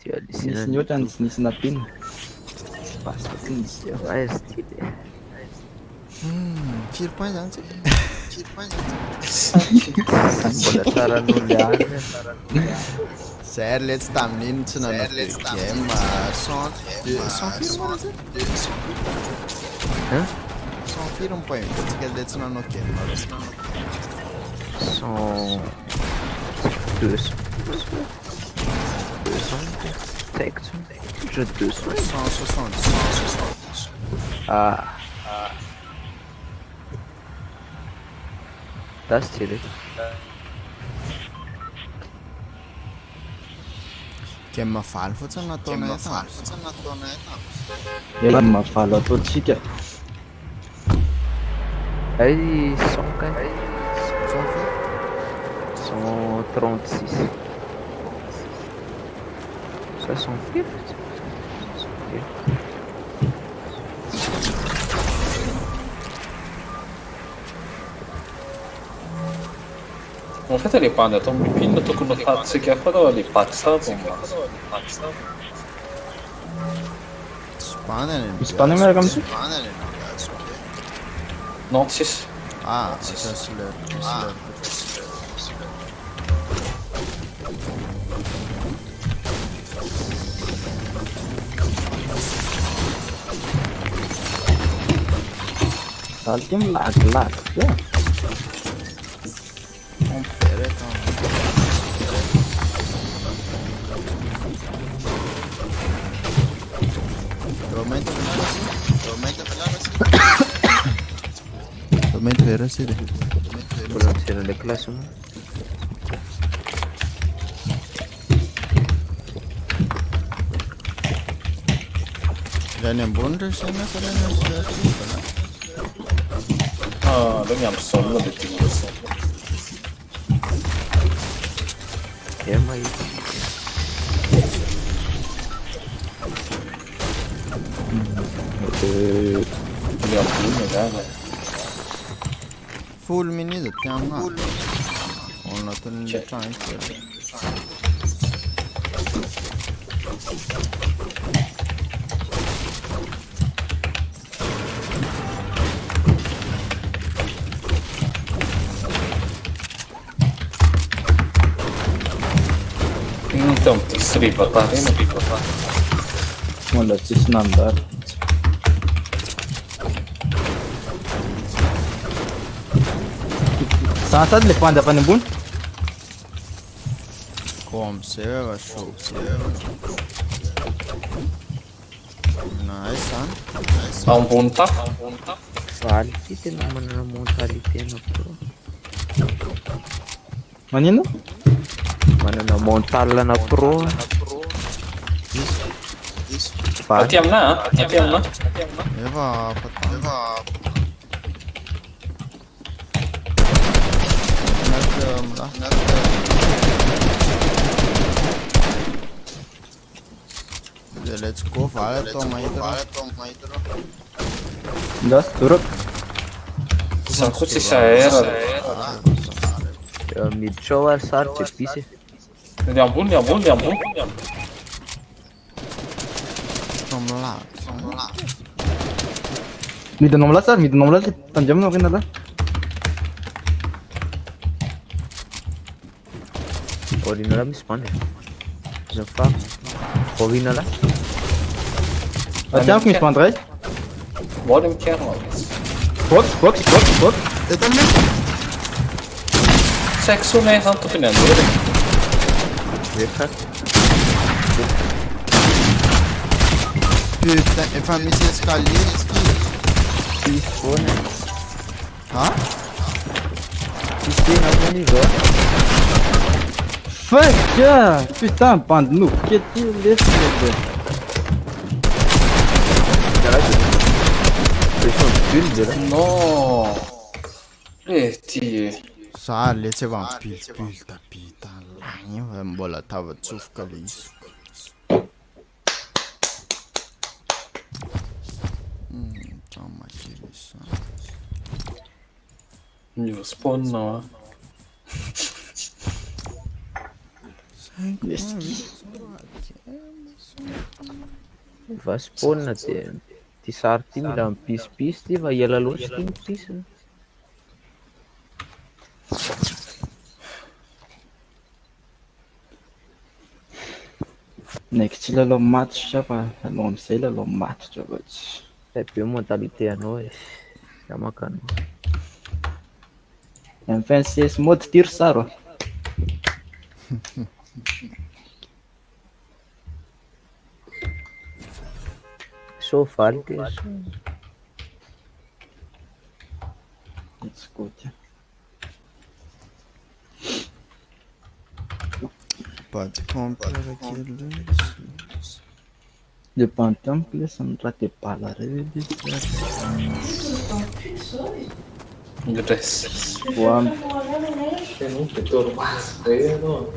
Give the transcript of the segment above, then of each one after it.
Nisy ny ohatrany tsy nisy napino. Basta tsy nisy eo. Firy point zany tsika? Mbola tsaran'olona ihany. Zay le tsy tamin'iny tsy nanao game 100 firy moa zay? 100 firy ny point tsika le tsy nanao game alors. 100... 200... 160. Ah. That's still it. Game faly fotsiny nataonay tamy. Efa mafalo ataontsika. Ay 100 quand même. 136. Ça s'en fait. En fait elle est pas andata mipinona tokony hatantsika fatao le backstab ma. Misy bana miaraka amitsika? Non tsisy. Ah, ça c'est le. Saltim lag. Yeah. Aumenta velocity. Volontiers le classement. Any ambony ndray sena fa Lo miampy zone le tigres. Game aí. Le ambony zany. full minute ti amin'azy. On anatin'ny trano izy. Então, stripa tá vendo? Mbola tsisy nandalo. Sasady le panda avy any ambony? Comme c'est va chaud. Nice, hein? Ambony tá? Vale ity tena manana mentalité ana pro. Manino? Manana mental ana pro. Aty aminà, aty aminà. Eva. Let's go, vale, toma aí, Das turok. Sanko tsisy aera. Miditra ao ary sarotra pisy. Le ambony. Toma lá. Midinao milasy ary midinao milasy tandraminao rena lah. Orina lah misy banda. Zafa. Orina lah. Atiamiko misy banda ray. Bora mikerno. Box. Eto aminay. Sexonay zany tokony andery. Efa. Putain, efa misy escalier izy Foana. Ha? Pisena avy zao. Fuck! Putain, bande noob kety lesy le. Non. Ty. Za le tsy efa mipilipily tapita lagny fa mbola tava tsofoka le izy. Tama kely sa. New spawn no. Vasim-pônina ty sary ty mila mipisy ty fa ela loatsy ty mipisy. Next tsy lalao match fa aloha amizay lalao match ohatsy. Be mentalité anao e. Samaka anao. MFNCS mode tir saro. Sovaly ty. It's good. Pas de compteur kely. Le pantôme que ça me rate pas la rede. Ingress. One. Eu não tenho mais. Eu não.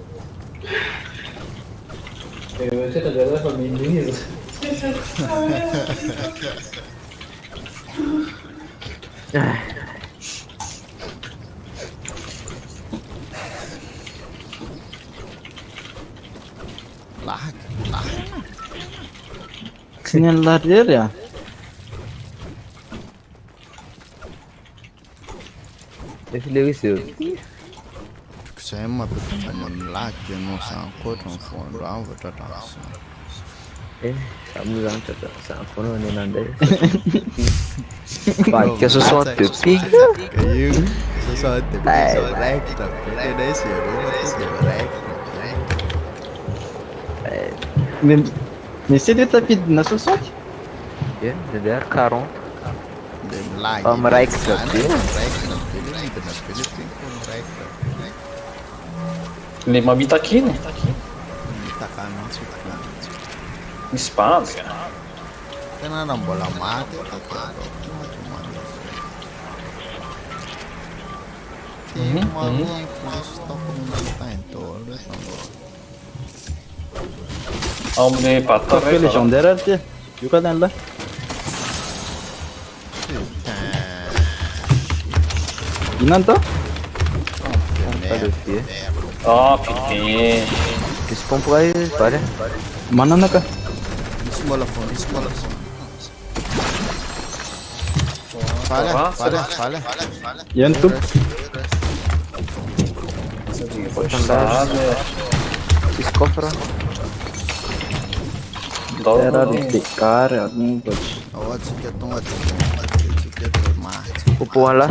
Eu tinha que dar para mim mesmo. Larga. Tinha lareira. Deixa eu ler isso. Isso é uma pequena lá que eu não sei quanto um fundo alvo da dança. Kamu lang sa ako no nanday. Bakit ka susunod pipi? Kayo, susunod pipi. Recta. Pwede na siya. Recta. Mais c'est des tapis de 960. Yeah, dia 40. Lagi. Recta. Lima bita aqui, né? Espada. Tena na bola mate. Tem uma linha que nós estamos em todo. Omni patta. Café légendaire, tu sais. Quoi dans là? Inanta? Ah, pipi. Que se compra aí, para. Mana naka? Bola fone. Falha. Yan tu. Escofra. Era de picar, algum coisa. Outro que é tão mate. Upuan lah.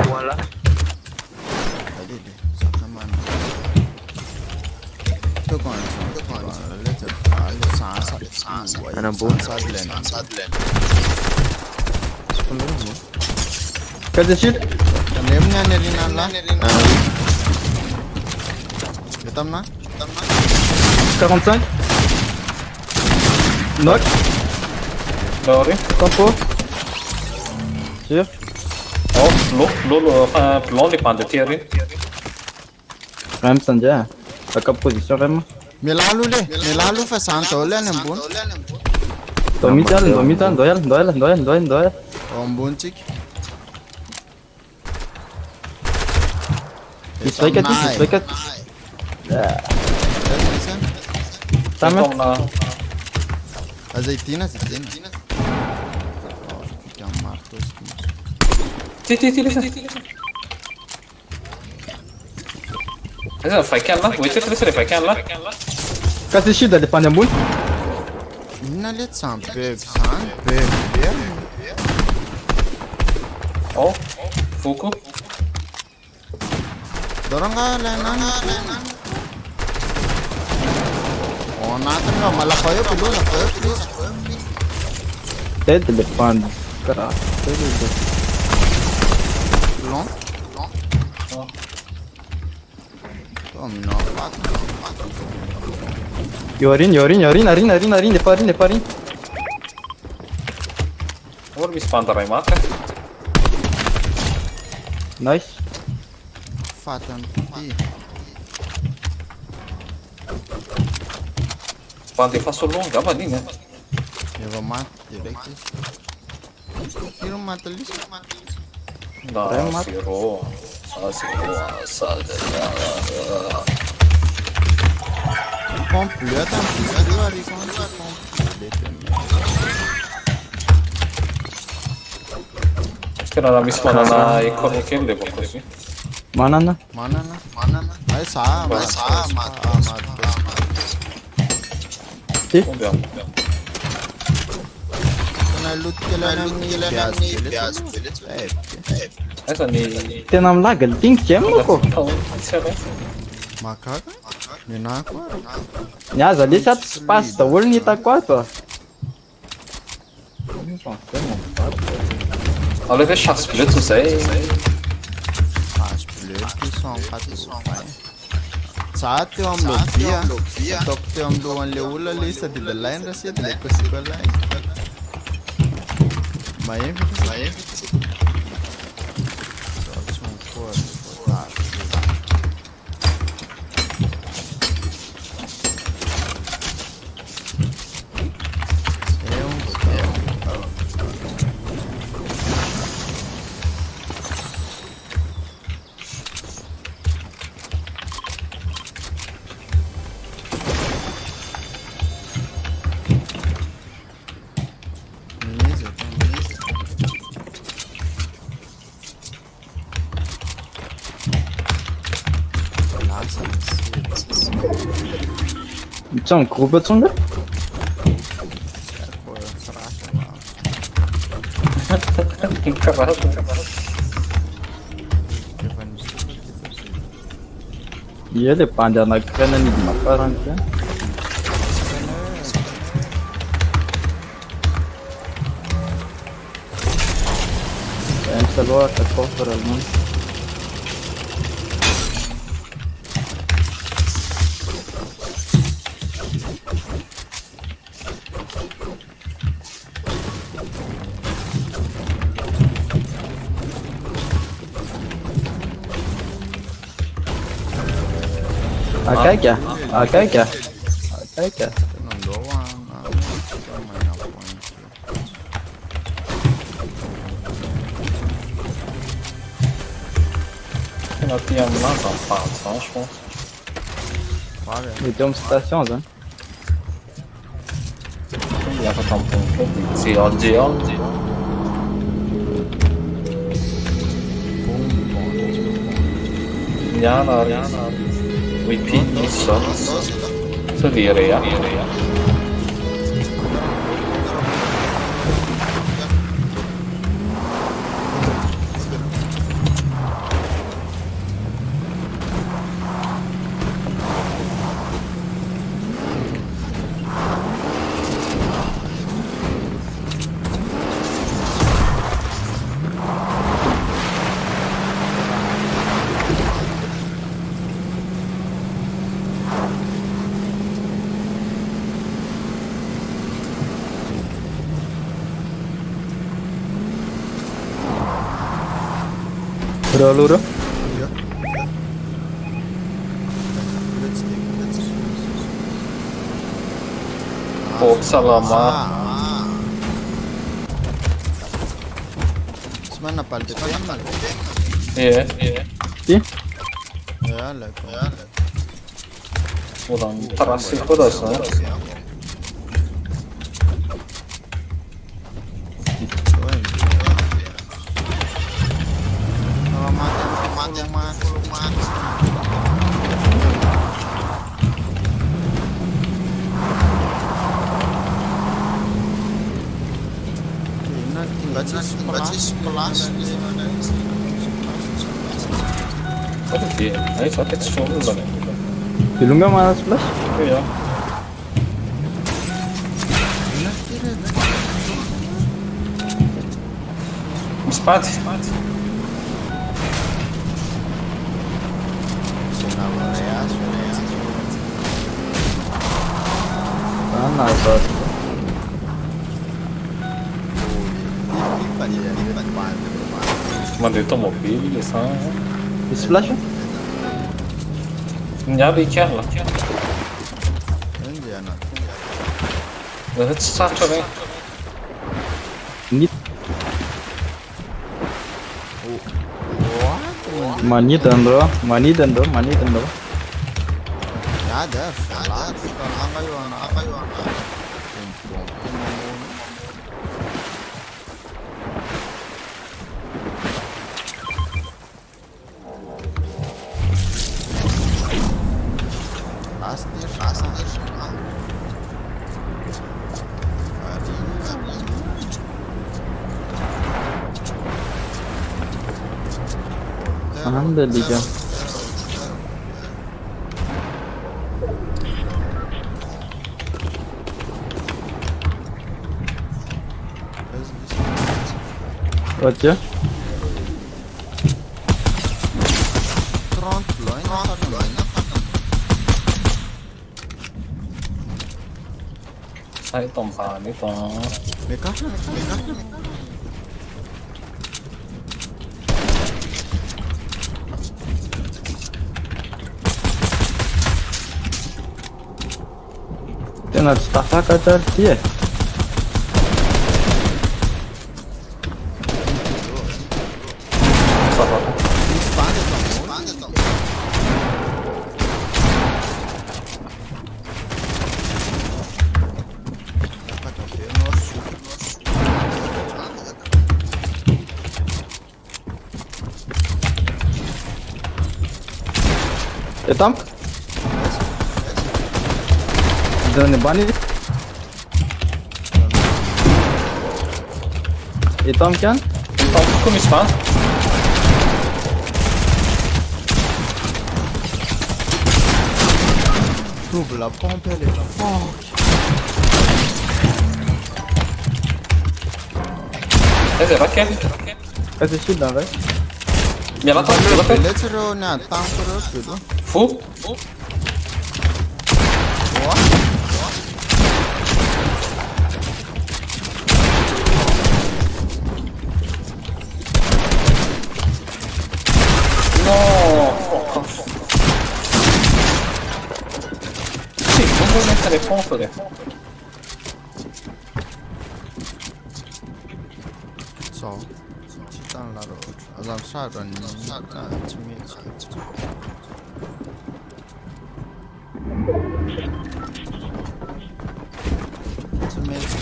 Ana bu. Cadê shield? Lemnya nerinan lah. Hitam na? 45. Knock. Sorry. Compo. Sûr. Oh, long les pandes tirer. Ram sanja. Akap position ram. Melalu fa santo le nembun. Domitan, doyal. Ombunchik. Strike. Tama. Azeitina. Fica matos. Essa fai kan lah. Wait, terus fai kan lah. Kasih shield ada depan bun. Ina let sampe. Oh, Fuku. Dorang ka lenan. Oh, natin nga malakoyo please. Dead depan. Kara. Long. No, Yorin, arin, deparin. Or mi spanda rai mate. Nice. Fatan. Pande faço longa, mas nem né. Eu vou matar direto. Tira um mata ali. Não, zero. complet en plus. Du horizon c'est complet. Che non ha visto una icona che devo così. Mana na? Mana na? Ay sama. Abbiamo. Kena loot kailangan ni Piaz Village. Adesso ni... Tena mlagal, tinky mo ko. Makaka? Ninako? Niaza, ali sa space daholo ny hitako ato. Ale wiesz, czas split zay. Split som patay. Sa teo am lovia. Ataoko teo am lohan'le olona le sady lalainy raha sady le kosiko alainy. Mahevitra. C'è un gruppo c'è Iya le panjang lagi kan ini maparan kan. Yang keluar ke cover alman. Agak ya? Tenang doang. Kita main apa ini? Kena tiam lá, franchement. Paga. Itu station kan? Ja, verdammt, c'est en géant. Yana. We pin isso. Salire, ja. Lura. Iya. Let's Oh, salama. Semana parte tema. Iya. Ya, leko. Ulan parası burası. Oke, ayo pakai solo lah. Belum nggak mana splash? Iya. Spad. Mana sih? Mandei tua mobile, sa. Splash? Nyari kjærla. Indiana. Det är ett startare. Ini mani dan bro. Ya Miady ary valany fitalanga io anazy. Bombombo mamono. Last year. Anda liga. What's 30 loin Sai tombany ito. Meka. Tena tsy tafakatra ary ty e. Misy bandy eto ambony. Afaka be norso. Etam? Zany bany. Etam kan? Koa misy van. Double pompe elle est forte. Aiza raky. Kasi shield avy. Miala tao. Letsy ireo ny an-taniko ireo bedo. Fo. No. Sì, non vuoi mettere pompole. So. Tsy tany la roatra. Aza misarany tsy metsy. Tsy metsy.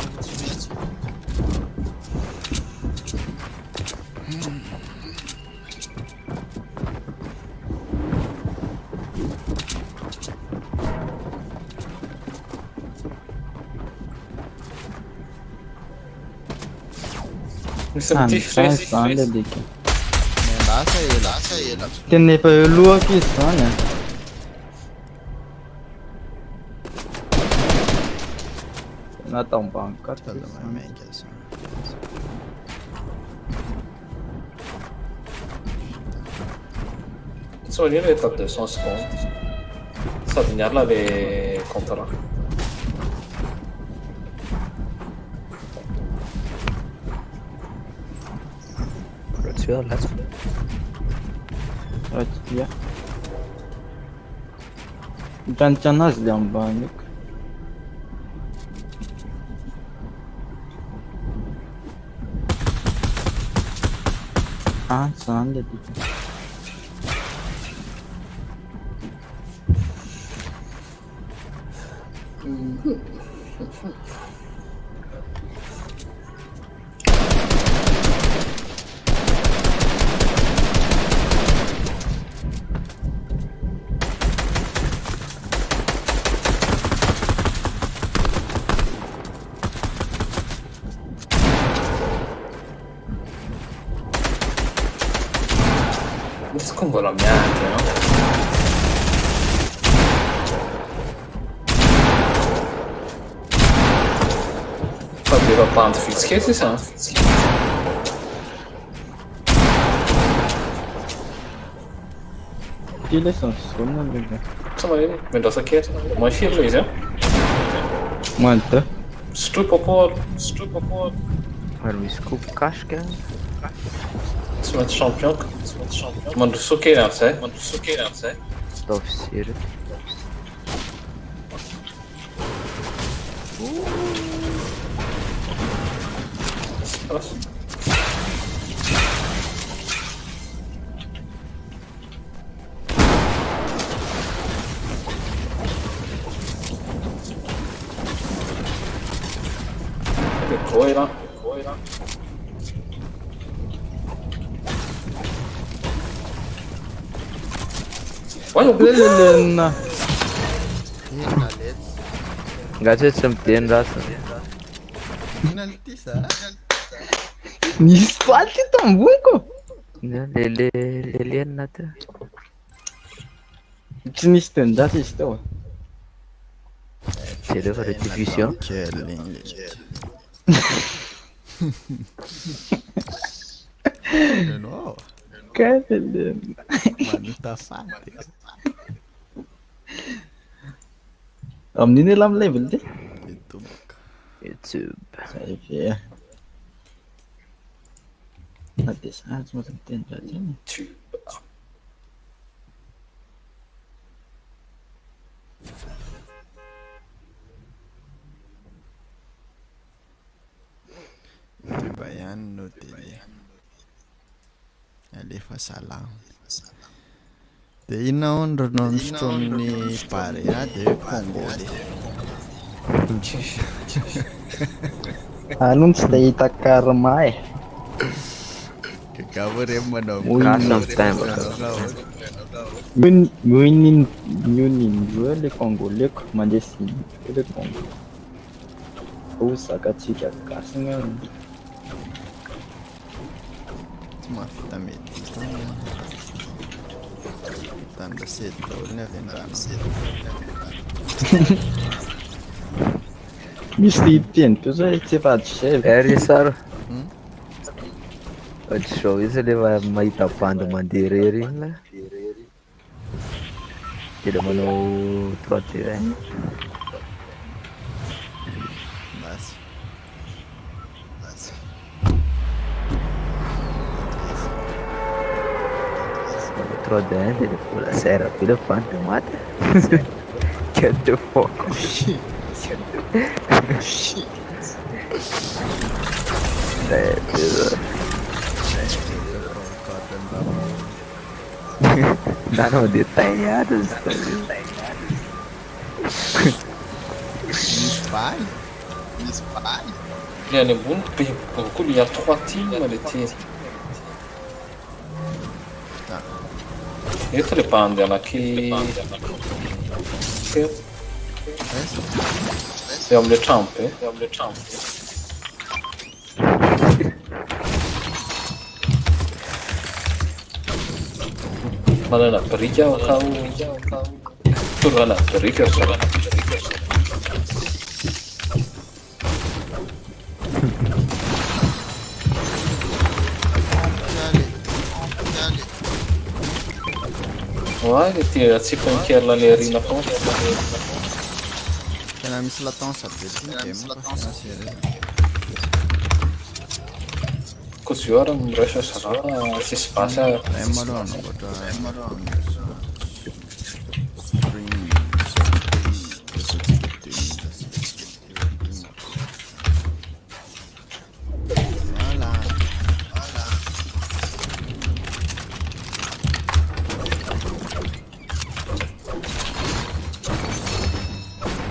Misy mitify Zany le liga. Lasa ela. Tena efa eo lohako izy zany e. Natao ambany katra Tala maimaiky azy. So io è stato 200 secondi. Sta segnarla le contrat. Let's go. Right, yeah. Jantan azy le ambany iko. Zany le liga. Questo con l'ambiente, no? Fabio va tanto fischieti, sa? Tyle są słone liga. Co ma będę sakiet? Ma się ludzie? Muito. Strup op. Waar we scoop kashken. Som ett champion. Man du sokerar sig. Stof sirup. dia goira. Olha o Lelena. Ina let's. Gatsy hoe tsy miteny raha. Penalty sa? Nisy faly ty amboniko. Lelena teo. Tsy nisy tendrasy izy teo. Jereo fa redivision. Kely. No. Lelena. Manuta faty. Amin'iny ela amin'ny level ty. Ito baka. YouTube. Zay ve. Na dia sahatsy moa miteny raha zany. Tiba ihany no tele. Alefa salama. Dia inona hono no nosotromin'ny Barea dia Congolais. Alon tsy dia hita karma e. Kakawa rin manok. Nindroa le Congolais ko mandeha sy le Congo. Zakatsika gasina. Tsy mahavita mety tanda sedy daholo ny avy an-drano. Misy teny koa zay tsy efa adry zay. Ry sara. Ohatra zao izy rehefa mahita bandy mandeha rery iny la. Dia manao 3D. Basy. 3D dia vola sera bila bandy mata. Get the fuck. Danno dettagliato sto Ny spy. Ny any ambony be kokoa ny A3 le ty. Eto le bandy anaky teo. Eo am'le trano be. Manana brika aho ka torana brika sara. Ouais, le tsipanikela le arina foana. Tena misy latence be ty ny game Koa zio ara mirasa sara sisy vasa. Ay maloha anamboatra string voilà.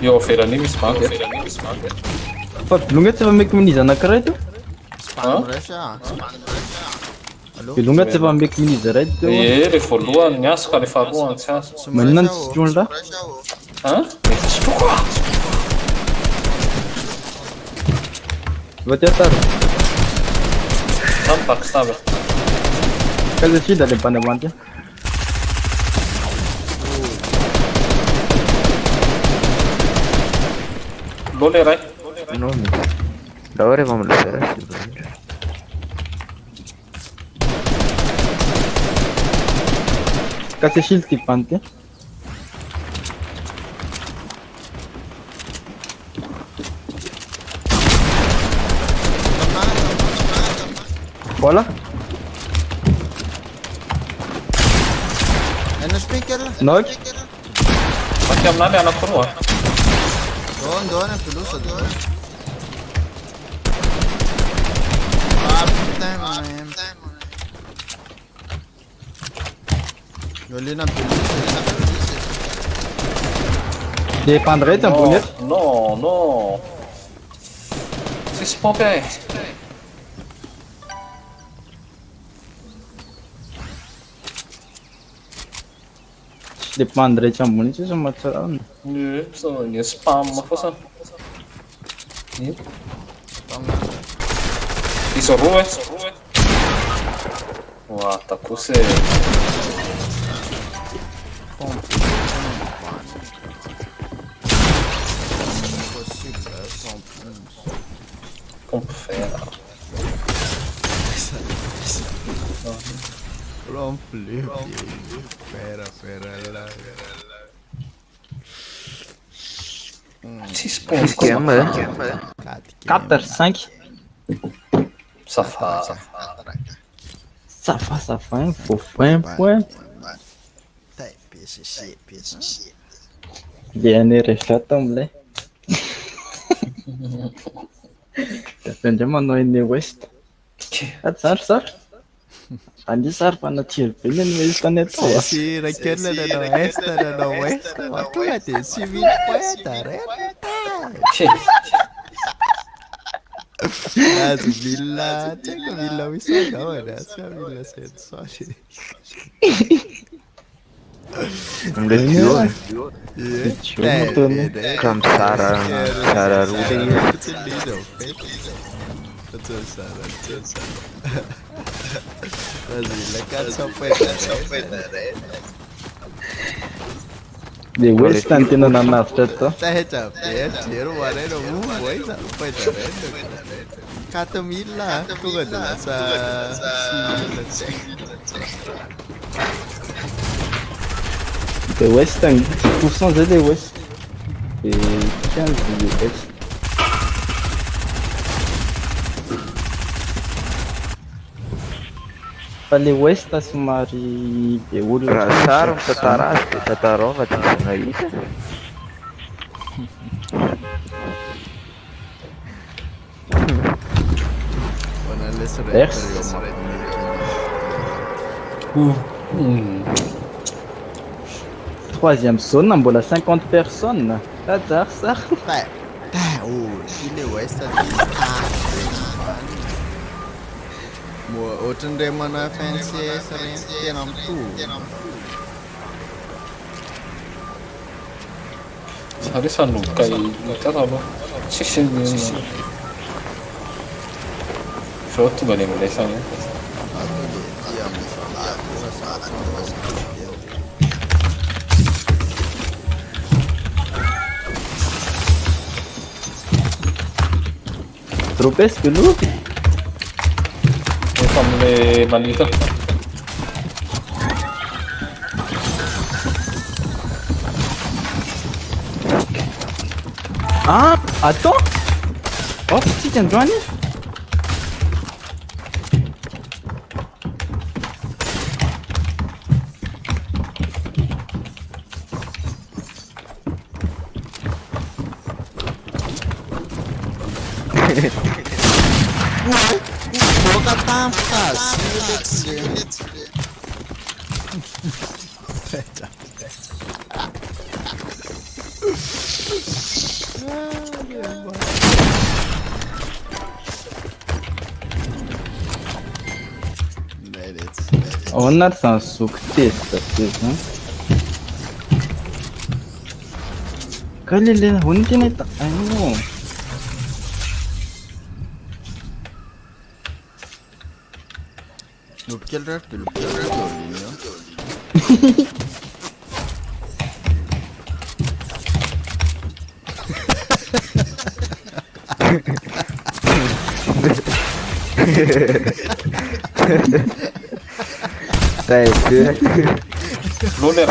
Io oferany misy banky. Fa longa tsy efa meky minizy anankiray to. Spam resha. Allô? Longa tsy efa meky minizy ray to. Le voalohany ny asa ka le faharoa tsy asa. Maninona ny sotroiny raha? Han? Sotroko ah! Va ty ataro. Samy backstab. Kaza shida le bande avante. Lole ray. No, da ora vamos lá. Kaza shield ti bante. Bola? Ano speaker? Knock. Pati amin'any anakoroa. Doon ang tulusa doon. Ah, putain man. Yoli na tulusa. Dia pandrai tambunir. No. Sisy pompy aí. Slip mandray ambony sisa matsarana. Ny spam fotsiny. Izy roa e. Oa, takosy e. Pompe fera. Rompe. Pera lá. 6 pontos. Esquema. 4, 5. Safado. Safin, foin. Tai, piece. DNA rehetra tam'ilay. Depende manao eny West. Zary. Ani sary fanatsiry be ny West any atao. Si Raquel nanao West, ma tonga de 6000 points arety. Azo mila, tsy haiko mila misy angahona, tsy mila 700. Comme Sarah Rudy. Dia West ny tena nanavitra tao. Tahitra be jero maraina moa iza points arety. 4000 tonga de lasa 6000. Dia West any 10% zay ilay West. Dia 15 ilay West. Fa ilay West somary be olona. Raha sary mitantara azy dia tantarava tsy mba nahita. Troisième zone mbola 50 personnes. Tazary sary. Ile West ohatran'ireo mana FNCS reny tena mitovy. Sary sanomboka hitara aloha. Tsisy sao tonga any am'ilesany. Tropesque aloha. Efa amin'ilay manita. Ah, attends. Oh, tsika androany. Boca tampa, Silex. Ao anaty zany zoky testa zany. Ka lele hono tena hita. Aio. Porque ele Roller,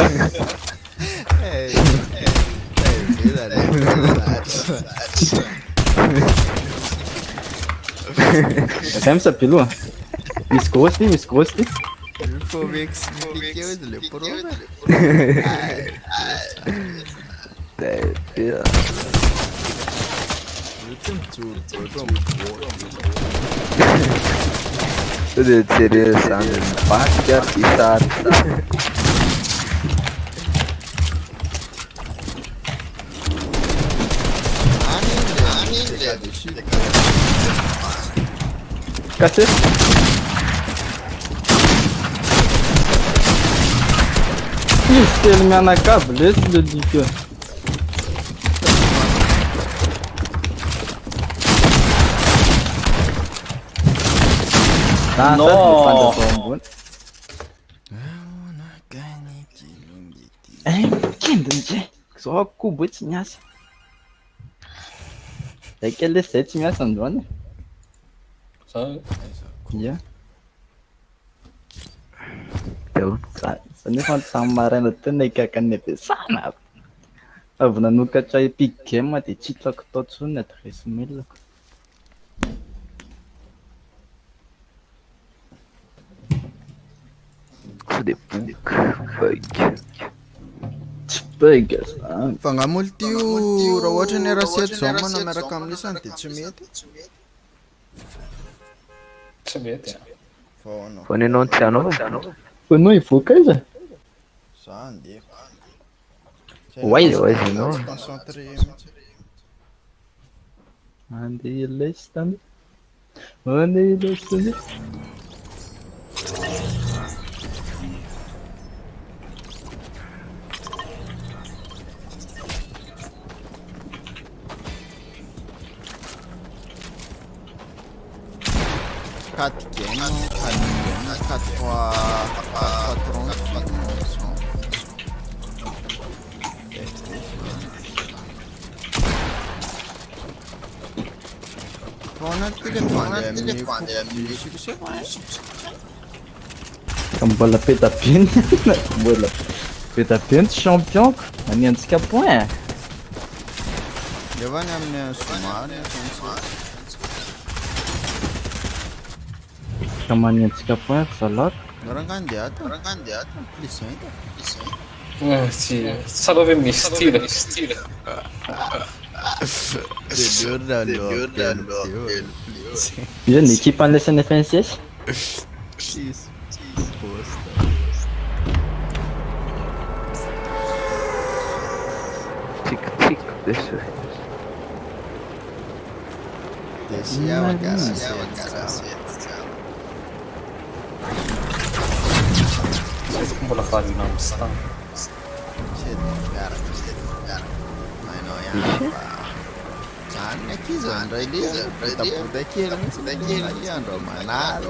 Hem sapilua. Viscosti. ele foi ver que significa ele é por hora. Tudo interessante, parte artista. Kasi izy telo mianakavy lesy le dika. No. Kendiny zay. Zao akobo hoe tsy miasa. Zay kely lesy zay tsy miasa androany. Zany. Ia. Teo. Zany efa samy maraina tena ikakan'ny ampiasana. Avy nanokatra Epic Game dia tsy hitlako tao intsony ny adresse mail-ko. Tsy de book. Bug. Tsy bug zany. Fa ngamolo tio raha ohatra ny RC zao mana miaraka amin'isany dia tsy mety. Tsy mety. Fa anao. Fa nenao tsy anao. Fa anao ivoaka iza? Za andeko. Waiza ianao. Concentré mihitsy. Andeha ilesy tany. Andeha ilesy tany. Quatre games, 4-3, 4-3. Fona tika fandeha amin'ny succès. Ka mbola peta-peny. Mbola peta-peny champion. Maniantsika point. Leva ny amin'ny somary. Ka maniantsika point salot. Rangandeha ata. Licenta. Sì, sarebbe il mio stile. Iza ny ekipa an'lesan'ny FNCS? Tic-tic. Deixa. Desceva, cacete. Come la fai in Amsterdam? Cara. Mas não é. Sana aqui, Zandra. Ele tá por daqui, ele não daqui, ele anda, mas nada,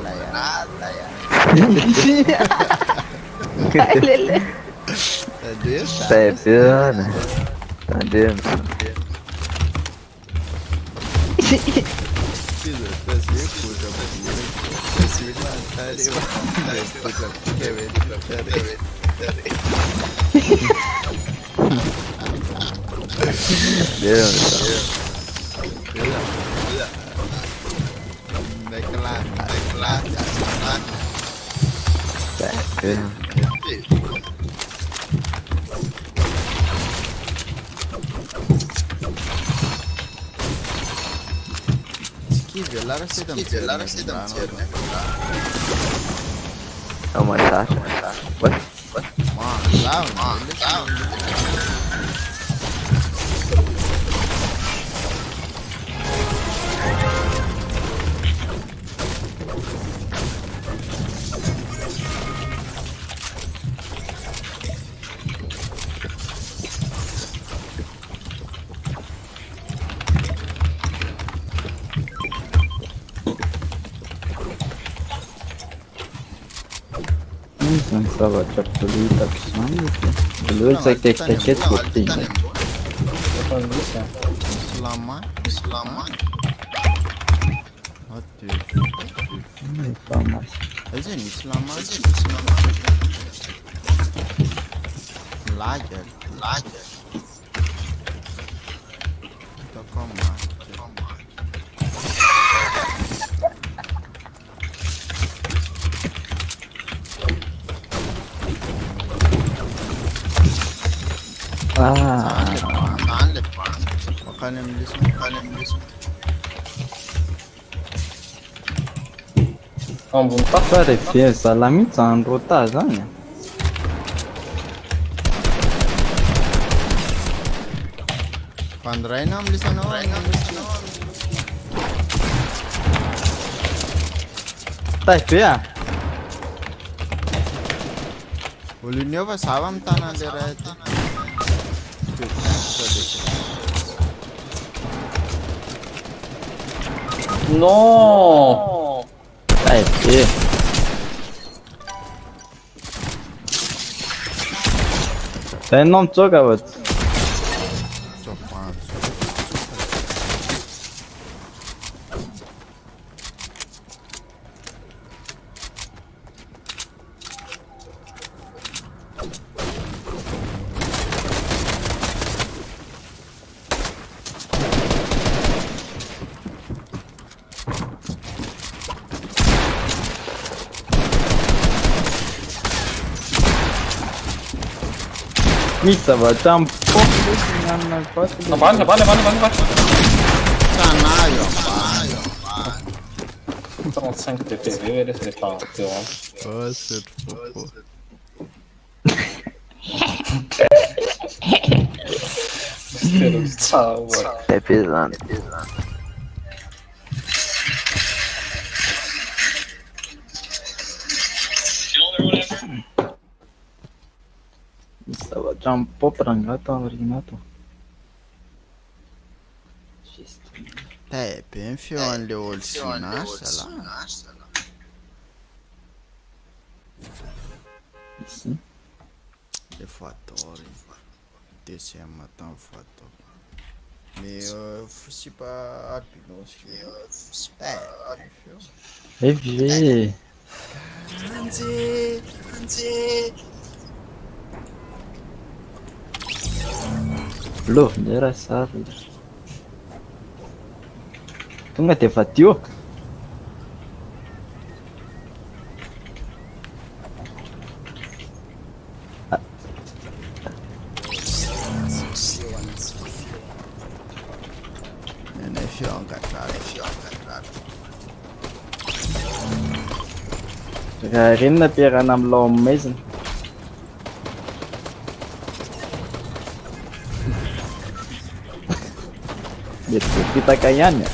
ya. Tá vendo? Tá vendo? Lara se dá É uma taxa. Mano, lá. Pensava già pulita che lui sai che tutti. Selamat. Hadi. Non fa mai. Ezen selamat. Lager. Takoma. Makan list. Ambunta? Fa referenza alla mizzandro tazania. Pandrai nam list no. Taipei be a? Olo iny eo fa zava amin'ny tanany le ray ty. Non. Taipei. Dai não mitsoka va. Missa va, c'ha un po' di hanno fatto. Vale. Canaio, 35 PPV, c'est parti. oh, c'est fou. Ciao. É pesado. Missa va, c'ha un po' prangato avrinato. Bem feio an'le olo sy nasa la. Ici. Le voador, deuxième temps voador. Mais je sais pas albinos que E vê. Anzi. Lo, era sardo. Tonga te fatio. Ne fionca, claro. Renna piarana amin'ny lao maizina. Mety voapitaka ihany.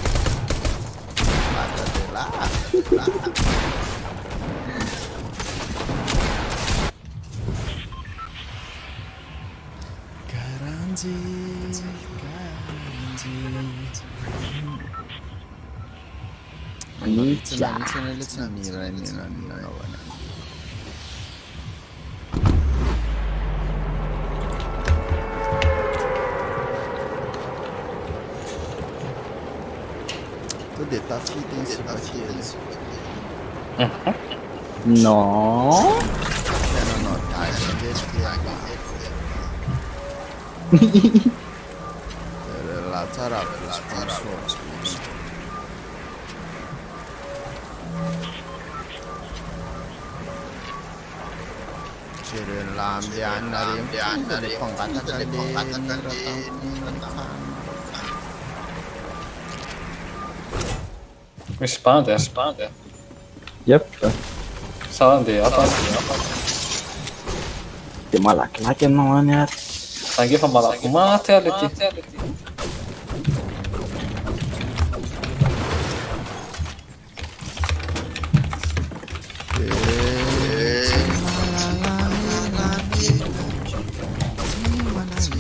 Tu tá fita em cima aqui. No. Não notar, deixa que la țara sponsor. Cere la ambianare de pongata de Mi spade. Yep. Sande, Dia malakilaky ianao any ary. Sangefa malaky maty ale ty.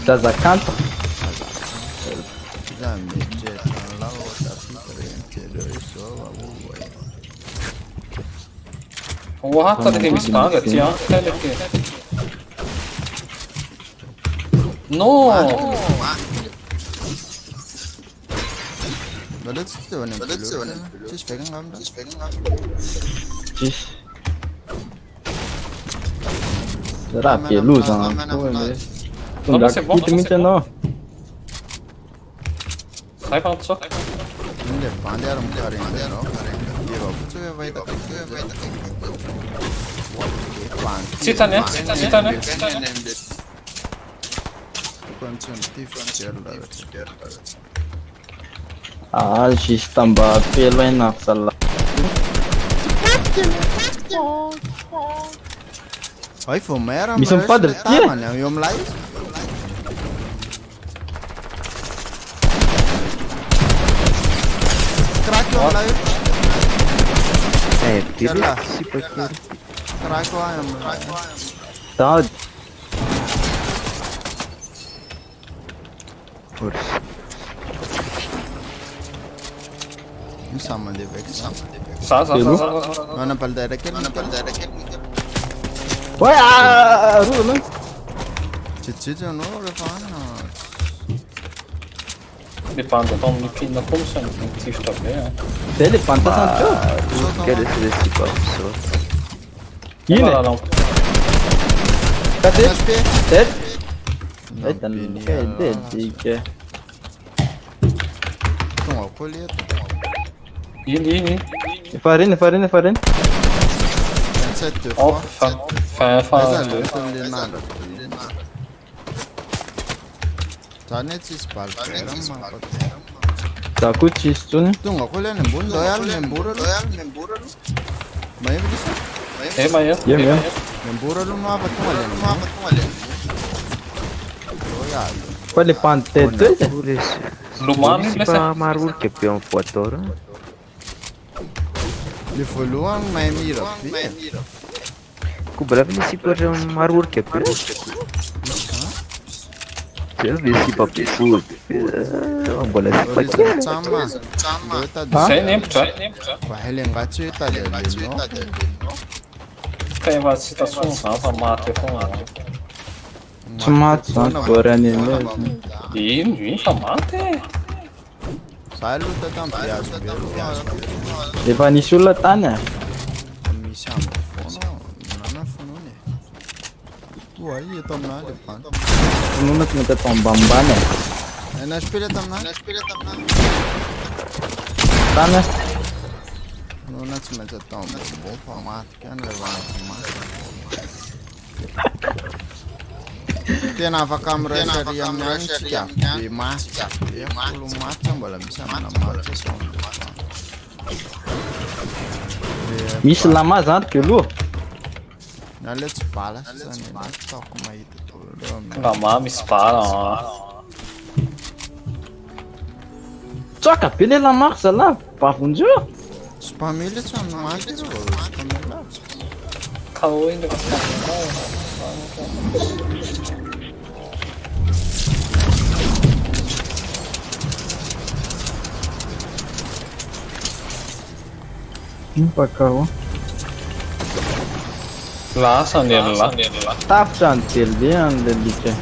Zazakanta. What are mi spade? Ti anche ale ty. No! Vad det står nu? Just fänger ham då. Cis. Será que luz, não? Não dá que muito não. Sai pra só. 근데 반대로 가려는데요. 이거 그쪽에 와 있다. Citane. కొంచెం different. Ah, cis tamba pelo aí na sala. Oj, fumera. Mi sunt padre, tama, ne eu am live. Crack eu am live. Yalla. Si pakiri. Crack o aia, mă. Da. Urs. Nu s-a mă de vex. Sa. Mana pal da raket. Băi, rulă. Ce nu le fan. Depende de om pinna kom sen inte tifta det. Dele, panta tanto. Quero esse desse papo. Yine. Cadê? HP. Dead? Eita, não é dead, diga. Toma o colete. In. Farine. Sätt upp. Åh, fan. Taneți spalteram, mă. Tá cu cistune. Tunga, acolo e bun, doial, memburălu. Mai e vreo să? E mai e? Eu. Memburălu nu avă cum ale. Doial. Quale pante dele? Lumani Se lese. pa marul que pe un fotor. Le foluan mai miră. Cu bravile si pa un marul que pe. Ce vezi pa pe food. Am bola si pa Orice țama. Doita Sei nemta. Pahele ngațu eta de no. Tem uma citação nova, mate com Tomates, corane mesmo. in mate. Salută tam piață, piață. Leva nicio la Tânia. Mi seamă fonul. Nana fonune. Uai, e tomna de pan. Nu mă ține pe un bambane. N-aș pile tomna. Tânia. Nu n-ați merge tomna. Bun, famat. Chiar nu le va famat. Tena facam rășări, am neanția. E masca. E acolo mața, bă, la mi seamă la mața sau unde fac. Mișel la mazat că lu. N-aleți pala să ne stau cum ai de tu. La mami spara. Toca, pele la marsa lá, pavunjou. Spamile sau nu mai de tu. Spamile. Caô ainda. Pra cá, ó. Lasă la. Tá chantel de ande dice.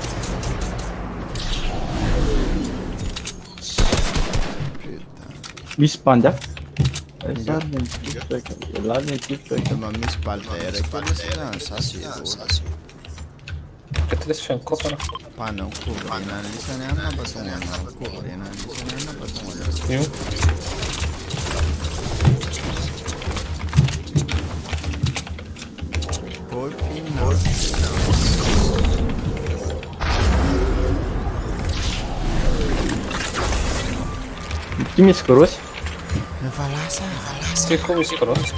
Mispandea. Lá vem TikTok. Mă mi spaltere, că nu se lansa și Că trebuie să fie în copă. pa não cubra, na lista nem na basta nem na cubra, na lista nem na basta. Eu? Foi final. Que me escroce? Me falasa. Știi cum e scros?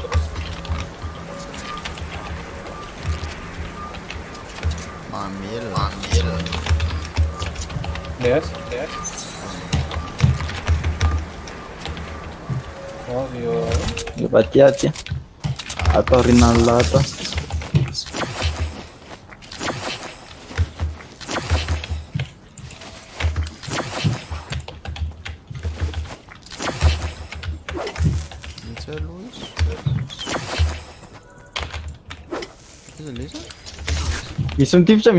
Mamil. Yes. Ovvio. Eu bati aqui. A torina lata. Ce Luis? Ce Lisa? Mi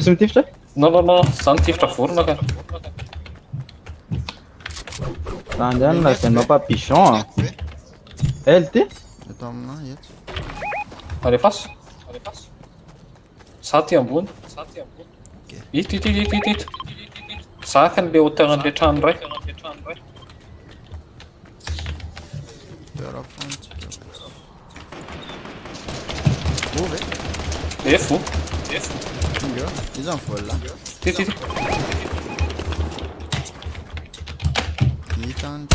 sunt tifte? No. Sant tifta furna kan. Andiamo là, se no pa pichon. Elte? De doamna, ieți. Are fast. Sati ambun. It. Saken be utangan de chandrai. Era fonte. Uve. Defu. Io. Izan folla. Tit. Itan.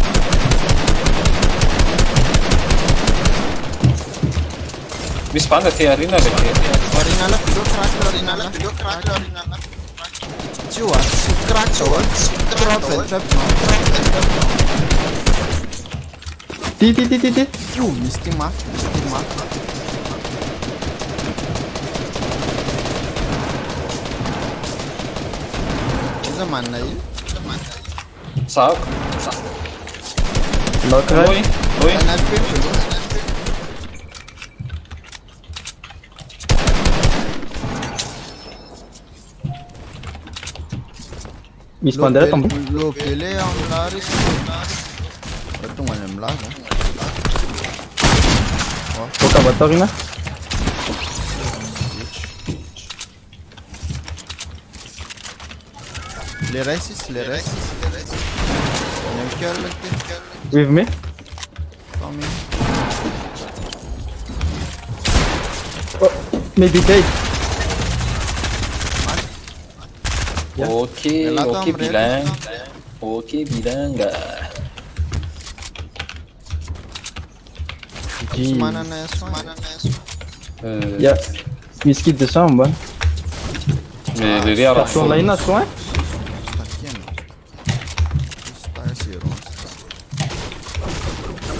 Mi spanda ti arena perché Orinala, orinala. Ciua, crack, trap. Ty. Misy ty mafy. Iza manana io? Sahako. Knock ray. Oi. Anaty pepy aloha. Misy mpandeha eto ambony. Lobele ao amin'laha resy. Tonga any amin'laha zany. Vokabatorina. Le ray sisy. Any amin'ny cœur ty. With me. Tommy. Meditate. Ok, Ela tá ok, amarelo. bilang. Ok, bilang enggak. Sy manana soin. Yeah. Misy kit de soin ambany. Le riara Carton laina soin. Takena. Está zero.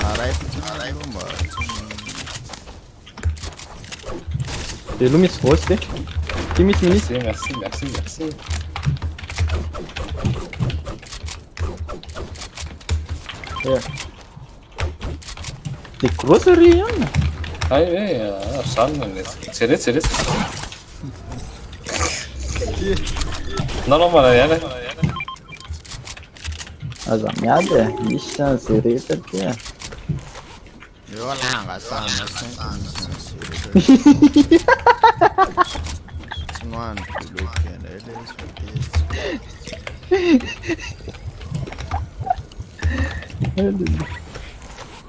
Aray mba De aloha misy voatsy ty. Ty misy ministre. Merci. Yeah. De grocery ihany. Ay, salma. Serius. Normal yan. Aza miady e. Misy chance rehetra ty e. eo alanga sana 5 tsy nohany piloty ela ela izy fa tesy.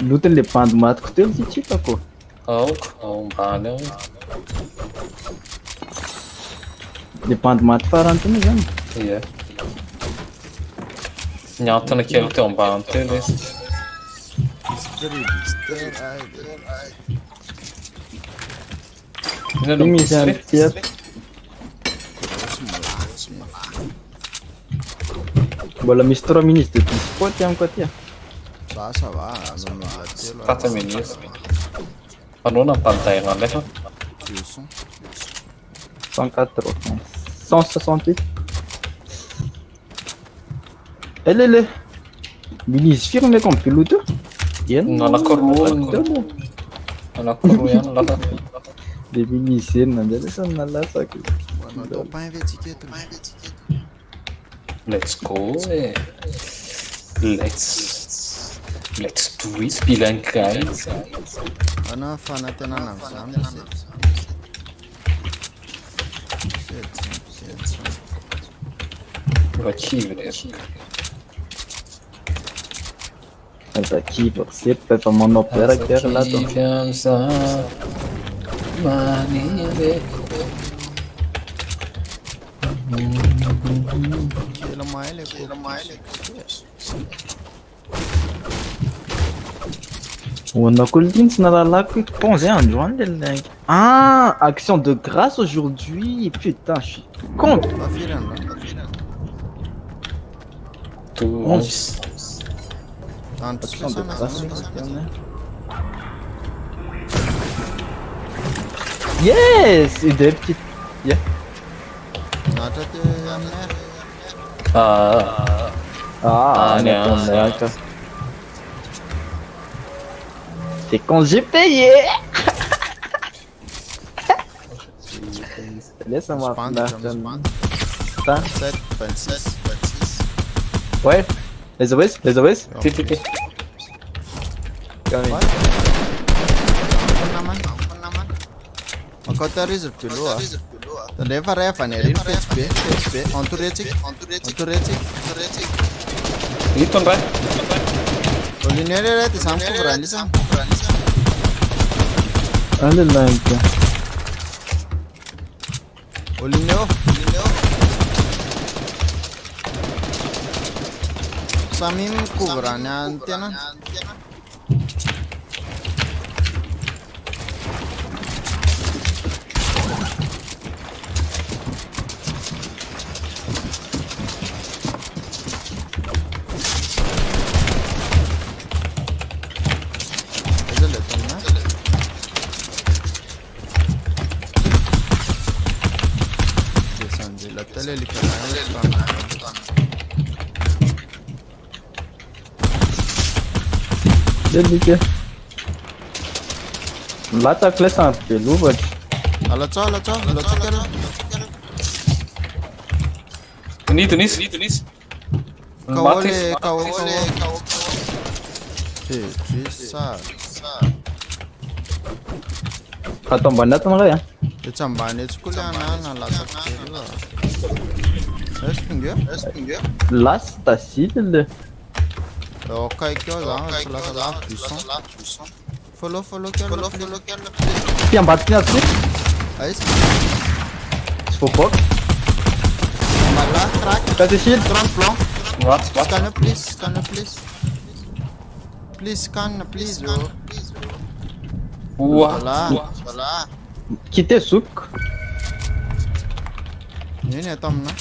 Lotony le bandy matiko telo ty tsipako. Ao mbany ao. Le bandy maty farany teny zany. Iya. Nyantona kely teo ambany teo izy. Ty misy any ty ato. Mbola misy 3 minutes de dispo ty amiko aty a. Ça va, nomela telo 4 minutes. Panona pantaina alefa. son 180. 168. Ele. Milizy firy meko amin'ny pilote io? Eno. Anankiroa ihany lafa. Le milizy enina amin'izay lasa nalasaka. atao pain ve tsika eto. Let's go. Let's do it, bilang guys. Ana fanantenana amin'izany Vakivy rehetra. Aza kiva rehetra efa manao berakera lato. Vakivy am'izany maniry. kely mahay le On a colline, c'est dans la pensée en jouant les links. Ah, action de grâce aujourd'hui. Putain, je suis con. Fafirana. Onze. Tanto Action de grâce aujourd'hui. Yes, et des petites. Yeah. Nata te aminay. Ah, on est tombé d'accord. C'est quand j'ai payé. Laisse-moi là. 7, 26. Ouais. Les OS. Titi. Comme naman. Magkauterizer piloa. Refa nerin PSP. Onturecik. Hiton ray. Olinere te samko berani sam. allez là, gars. Olineo. Samim kubrani antena. Dedike. Latsaka ilay samy be lovatra. Alatsao kely. Nidina izy. Maty izy. Atao ambany atony ray a. Etsy ambany etsy koa le anana latsaka kely io. Espingue. Lasta zily le. Eo akaiky eo zany lasa buisson. Follow kely. Ty ambadika azy ty. Aiza? Tsy voaboaka. Mala crack. Kasi zily. 30 blanc. Maty. Scanne please. Please scanne please yo. Voilà. Kite zokiko. Ino atao amina?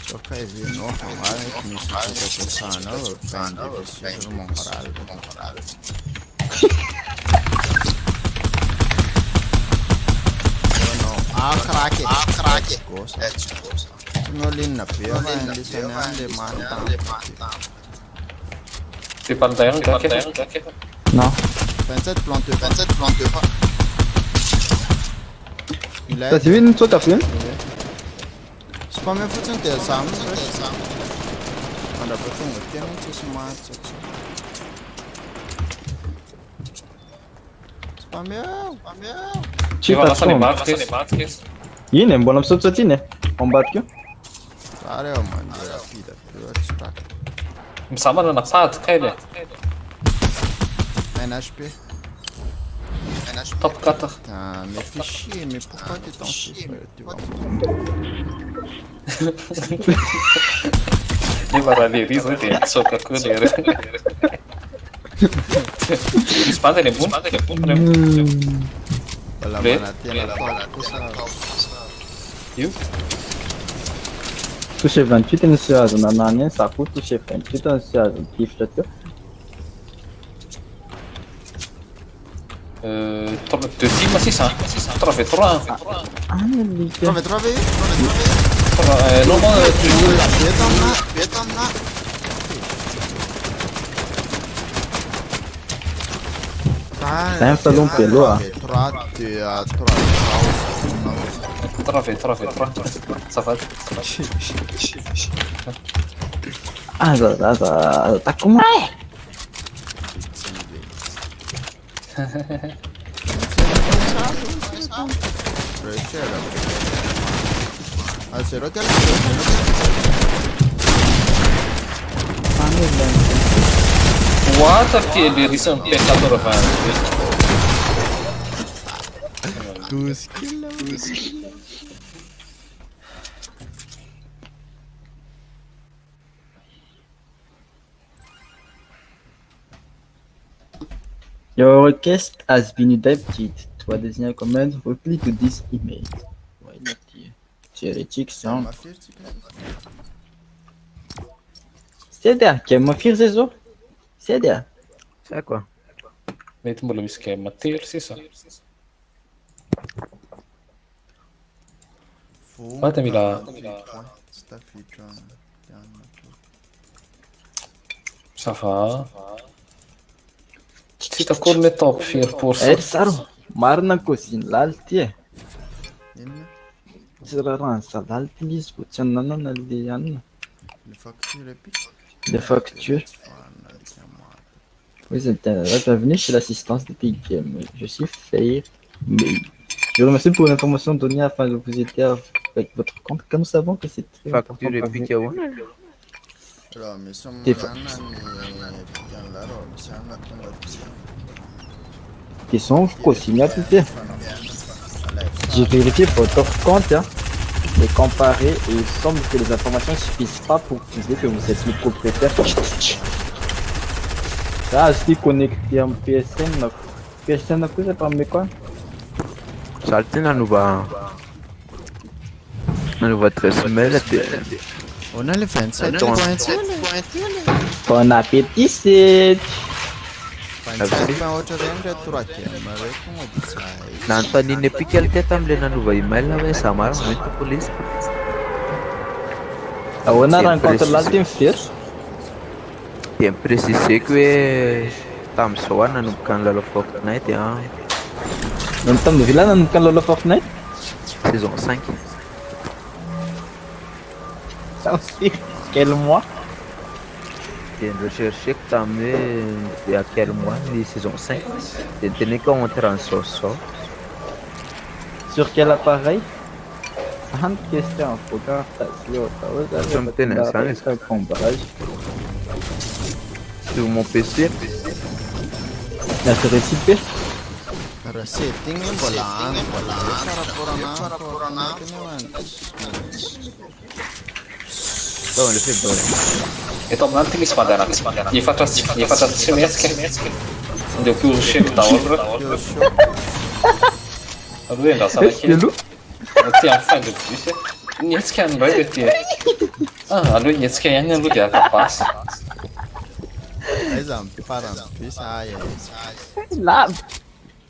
Tsoka izy misy ampiasanao pain moral. Crack. Nolinna be lisany ande manta. T'es pas derrière, t'inquiète. Non. 27 planteux pas. Il a Kasi yun nitsota po yun. c'est pas mes foutins t'es ça. On a pas fait un piano c'est smart. C'est pas mieux. Tsy Io lasa le tatsomba. maty izy. Iny e, mbola misaotsotsa iny e. Ambadika io. Sareo mandeha fida tsy track. Misamana na sady kely. NHP. Top 4. Putain, mais fais chier, mais pourquoi tu t'en fais tu vois. Io va rally riso di sopra quello. Spande le buone. Voilà, Beh. la Io. Touché 28 ny sy azo nanany iny, za koa touché 28 ny sy azo tifitra teo. Deux teams, c'est ça. 3v3. Any alika. Trove. Non, moi, Vietnam. Zay mitaloha beloha. 3v3. Ça va. Aza takomay. What a che risam peccatore fa. 12 kills. Your request has been adopted. To design a command, reply to this email. Why not here? Theoretic sound. Seda, que é uma firza zo? Seda. C'est quoi? Mety mbola misy game matelo sisa. Vata mila ça va. Tsy hitako le top firy pourcent. Saro, marina cosine lalty e. Tsy raha ransa lalty izy vao tsy ananana le anina. Les factures. Oui, c'est bienvenue chez l'assistance de Big Game. Je suis Fair May. Je vous remercie pour l'information donnée afin de vous aider avec votre compte, car nous savons que c'est très important. Facture et puis qu'il y a une. Ils sont consignés à tout faire. J'ai vérifié votre compte hein, et comparé et il semble que les informations ne suffisent pas pour prouver que vous êtes le propriétaire. Ah, je suis connecté en PSN. PSN, c'est pas mais quoi? Saltine la nuova trasmela. On a le 27. Bon appétit, c'est... Fanjaka ohatra reny re torakena re tonga de tsy hay. Nanontaniany apika ty tam'le nanova email hoe za marina mety polisy. Ahoana raha ny contre laly ty mivery? De mipresiseko hoe tam'izao a nanomboka ny lalao Fortnite Nano tamin'ny vila nanomboka ny lalao Fortnite? saison 5. Quel mois? De rechercheko tamy hoe à quel mois ny saison 5. De niteneko entre an'izao. Sur quel appareil? Grande question, faut faire Som tena zany izy. comparage. Sur mon PC. La récipé? Raha setting mbola any par rapport anahy Então, ele fez dois. Eto amin'any ty misy mandehanaka efatra tsy mihetsika andeha pioroseko daholo reo hoe andrasana kely ty amin'ny fin de bus nietsika any ray le ty aloha nietsika ihany aloha de akabasy aiza mifarany bus aya Lavo!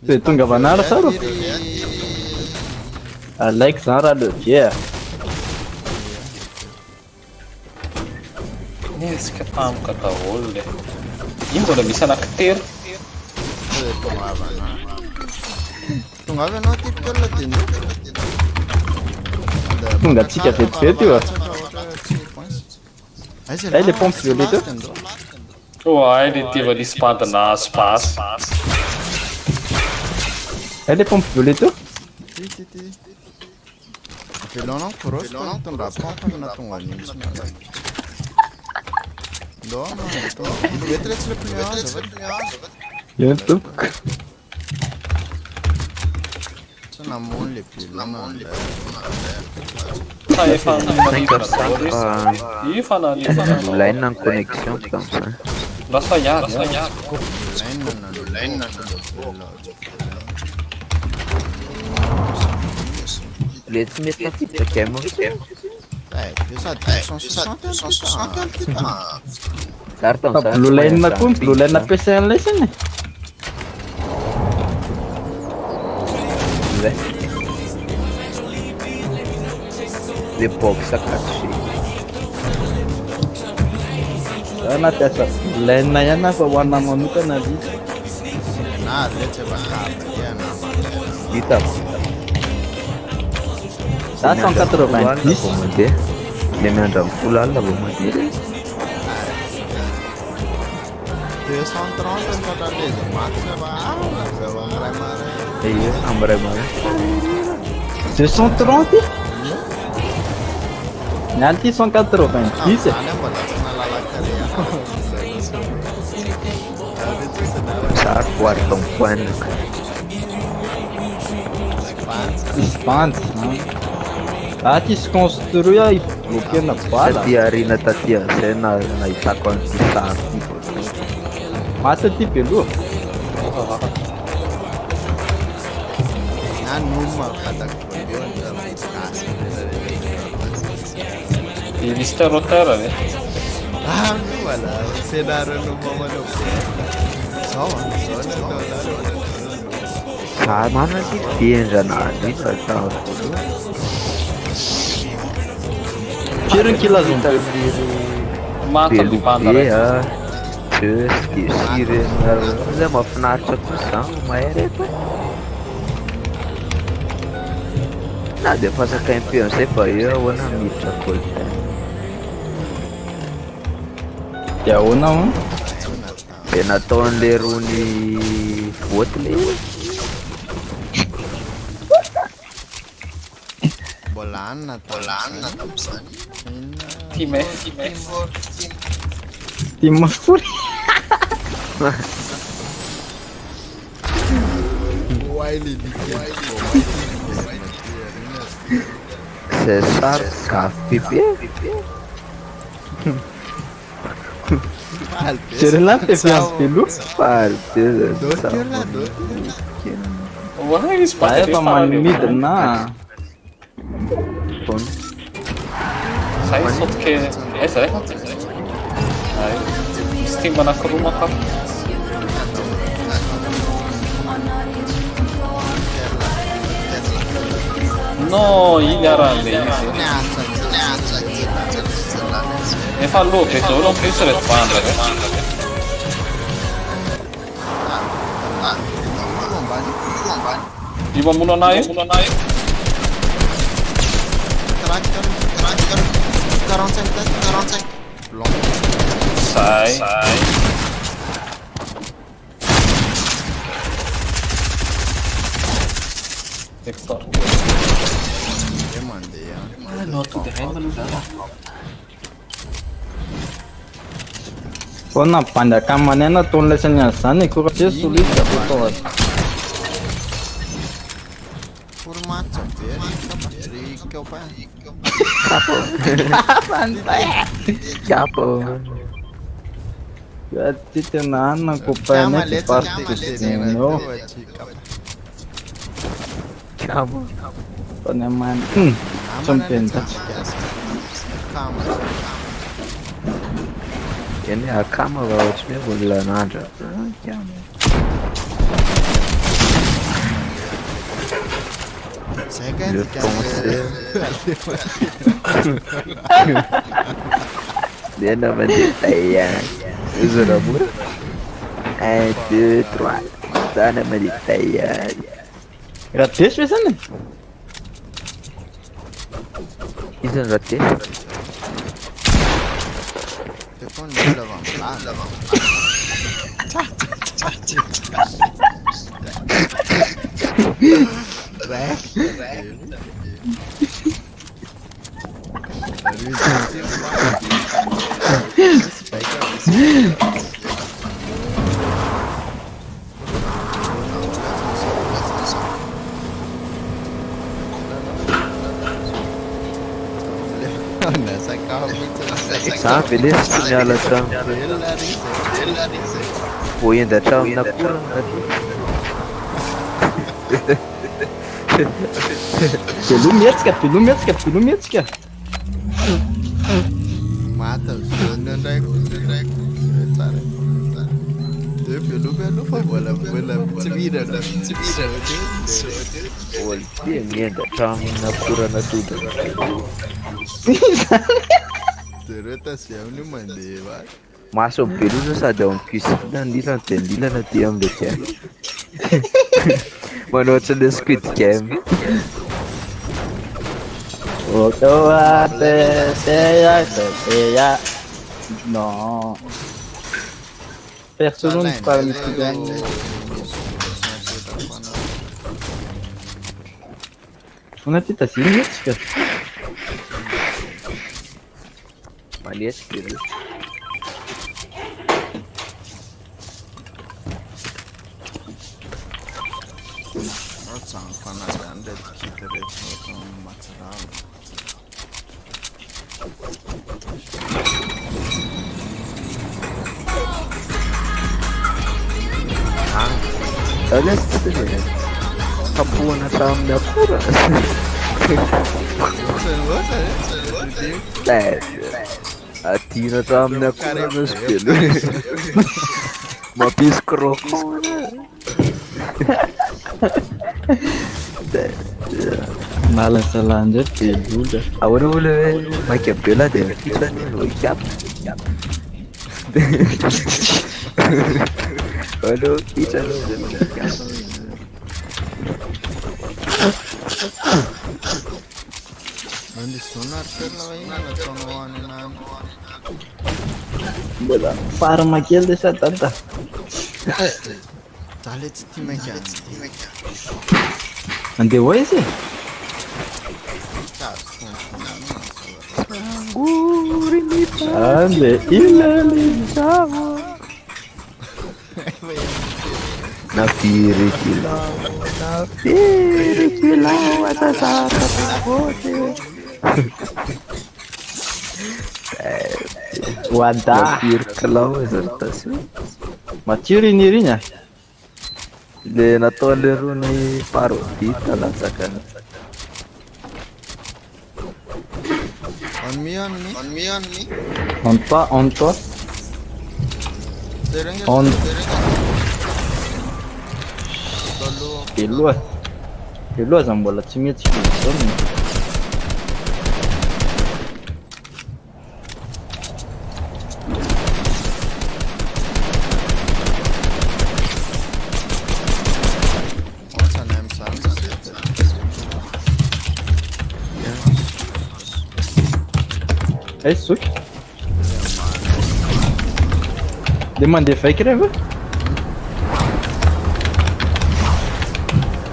De tonga manara sa rô? Alaiko zany raha levière. nietsika tampoka daholo le iny mbola misy anankitelo tonga avy anao ty tolona de Tonga atsika vetivety io. Hey, les pompes violettes. oay le tiva nisy bandina spasy Hey, les pompes violettes. velonao cross fa mitondra pompe na tonga an'iny ndo vety le tsy le pneu Io tompoko. tsy namony le pilona fa efa 5h05 io fa nanifana line en connexion comme ça. lasa iary Le tsy mety tafiditra kay moa. sady 160 Zary tamin'izany. Blue line na koa, blue line ampiasain'ilay siny. Le box akatsy. Ana piasa line na ihany fa ho anao manokana izy. na le tsy bakapa dia Hita. Za 190. Vao mandeha. Le miandra amin'ny folo alina vao mandeha. 230 ny totaleza max fa zao amiray mare Iyo, amiray mare. 230? Ny any ty 190. any mbola tsy nalalaka re Zary voary tampoanaka. Dispense. Ah, ty se construire i bloquena bala. Taty arina taty zay nahitako an'ity sary ity. Masa ty beloha. nanoma fatako eo gasy misy terotera ne voilà scénario noma manao zao Zary manana ty fiendran'andro ity atao. Firy ny kilazony? mata ny banda Be raiky Jesky sirena zay mahafinaritra kosa mahay reto. Na de fasaka impeo zay fa eo ahoana miditra golden. De ahoana hono? De nataon'le rony voty le mbola anina tam'izany time Ty mafory. c'est sary gafy bebe. Firy lany te fiansy beloha. Faly be zay. oay izy Za efa manimidina. zay saoty ke zay misy timba anakiroa maka No, iny aran'le izy. Efa loha be daholo amin'ny piso reto vandraka. Io mamono anay io? 45. Long. Sai. Hector. Che mandeia. No, tu devi mandare. Fô nampanjaka manay nataony laisany azy zany koa tsy solita fotao Formato Rica o pai. Capo. ty tena anina copain que parte no Capo. fa ny amany tsy mipenda Calma. Eny akama raha ohatry hoe olona nandra. Capo. Sai che Je pensais. Viens à me détailler. Uso l'amour. 1, 2, 3. Ça ne me détaille. raha desy hoe zany Izy ny raha te. Secondo me lavamo. Nessa calma, Sa beleza tu miala taminy. Voendy atramina korana ty. Pelo mihetsika mata os dois, tsara. Pelo fa bola tsy vira. Olo ty mienda atramina korana todiny. Zereo tasiamny mandeha va. Maso ny beloza sady ao am'cuisine nilana de nilana ty am'le game. Manao ohatran'le Squid Game. non personne non parle cigano una tita simietzika Malesky izy. Tsano fanazany reto kita reto matsirano. Alesky ty kapohana atramina korana. Atina atramina korana sy pelo. Mampisy crocon. malasalandra peloda Ahoana ola hoe maika be la dia mikitrany no ikapa. Alô, kitrany dia mikapa. Nandy sonar tena va ina nataonao any anany. mbola faramakely de sa tata Za le tsy tia mankany. andeha hoa izy ande ilalezao Nafiry kilao atsasaka vote. hoada Nafiry kilao izy tasy. matsiro iniry a Le nataon'le rony parodita latsakany. On me. on toi On. Tolo. peloa Io loza mbola tsy mety zao ny What's an M sound? soky de mandeha vaiky reva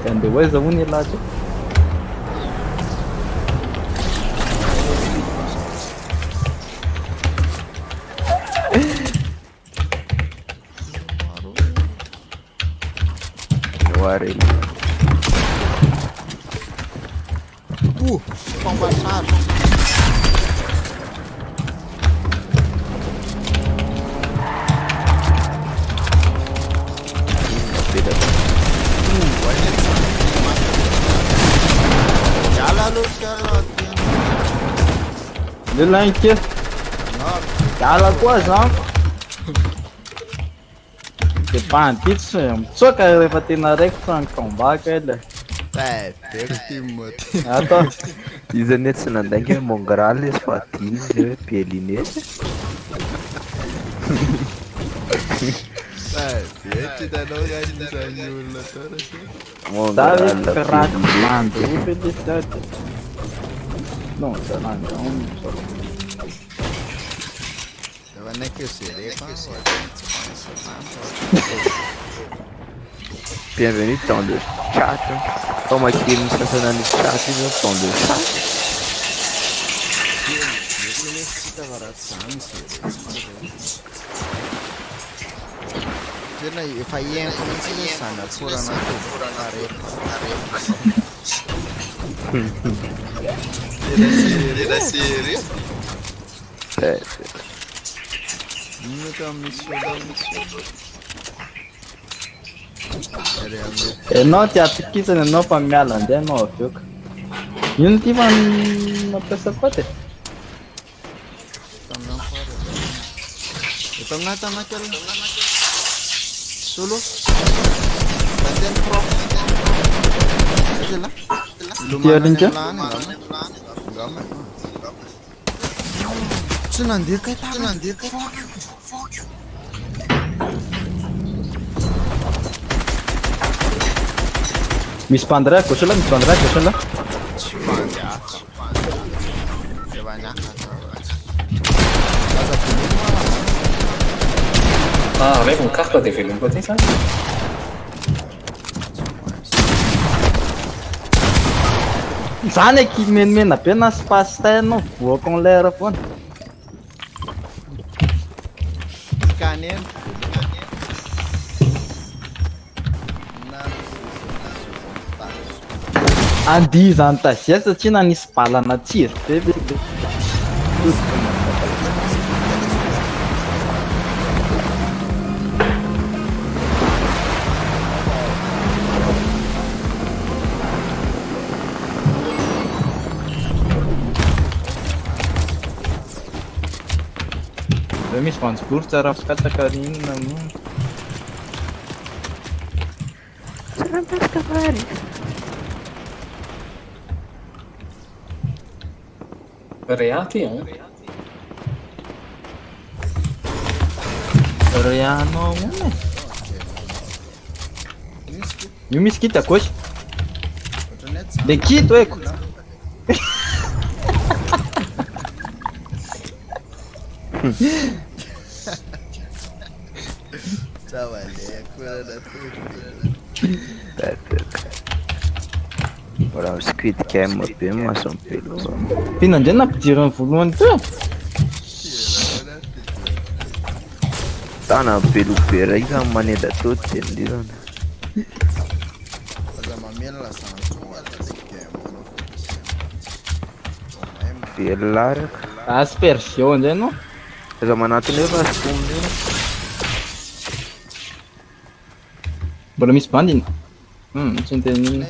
de andeha hoaiza hono elahatra Noirel. Fomba sara. lehilahy ke ala koa zany de banditsy mitsoka rehefa tena raiky fa ny comeback ele atao Izy ane tsy nandangy hoe Mongrel izy fa adiny izy hoe Bieline. davy Mongrel piraty mando felicidade non sarà non so Non è che serie qua. Bienvenue dans le chat. Comme qui est mis dans le chat, dans le chat. Fa ien comincia a sana pura na Era serio? Non t'ho messo ianao ty atokisana ianao fa miala andeha anao avy eo ka ino ty fa mampiasa koa ty Efa amin'ahy kely solo Tanteny prof Aja Tiarinka Ngama Tsy nandeha kay misy pandra gauche là misy pandra gauche là Ah, revo ny carte dia velomiko aty zany. zany eky menimena be na space tainao voako en l'air foana Caneno andia zany tazia satria nanisy balana tsiry be misy vanjoboro tsara pikataka rinona Reaty hein. Rianao io misy kit à gauche de kit eko Ora o Squid Game be maso pelo. Pina ndray nampidirany voalohany teo Tana pelo be raiky zany maneda to tendrona. Belaraka. aspersion ndray no Aza manatony efa asomny. mbola misy bandiny tsy ntenino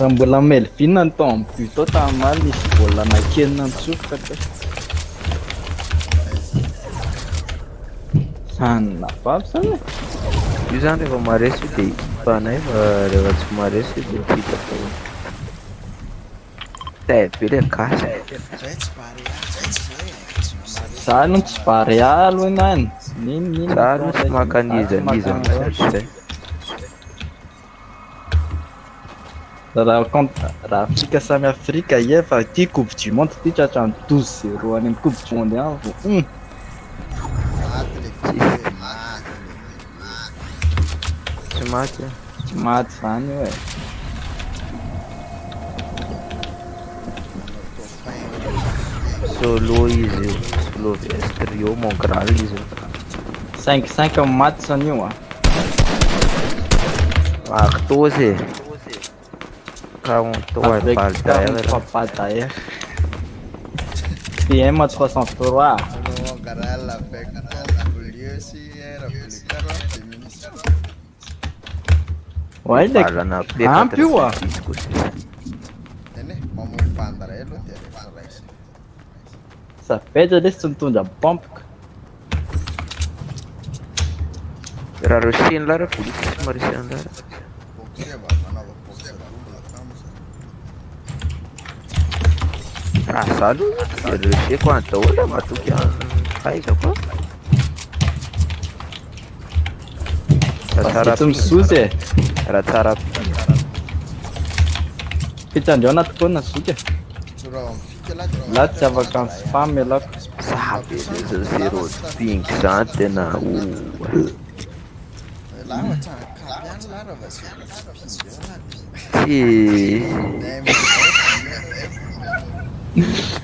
Raha mbola Melvin ny tao amin'ny but tao tam'maly izy mbola nakenina nitsofoka ka. Sanona vavy zany e. Io zany rehefa maresy io de ekipanay fa rehefa tsy maresy io de hita fa be le gasy. Zay tsy pare zay. Za aloha tsy pare aloha nany. Nino Za aloha tsy makanizaniza am'zay. Raha Afrika samy Afrika ie fa ty coupe du monde ty tratran'ny 12-0 any amin'ny coupe du monde any vo. Maty le vie, maty. Tsy maty. Tsy maty zany hoe. Solo izy io. Solo Estrio Montréal izy io. 5-5 amin'ny maty zany io a. Actose. Avec 43 pas d'air. PM à 303. Montréal avec Julius era aplicado feminista. Ouais, il est ampy io a. Ene, mamompandara aloha dia rehefa raisy. Sapetra lesy tsy mitondra pompoka. Raha Rochine lara polisi tsy marisy andara. Boxe va manava boxe double kamsa. Ah, salut. Rocher quanto ora matoky haika koa. Tsy mizozy e. Raha tsara Fitandreo anaty foana zoky e. Raha mifika La tsy afaka ny spam elako. sabe zero pink zany tena lava tsakapiano lara vasi. tsy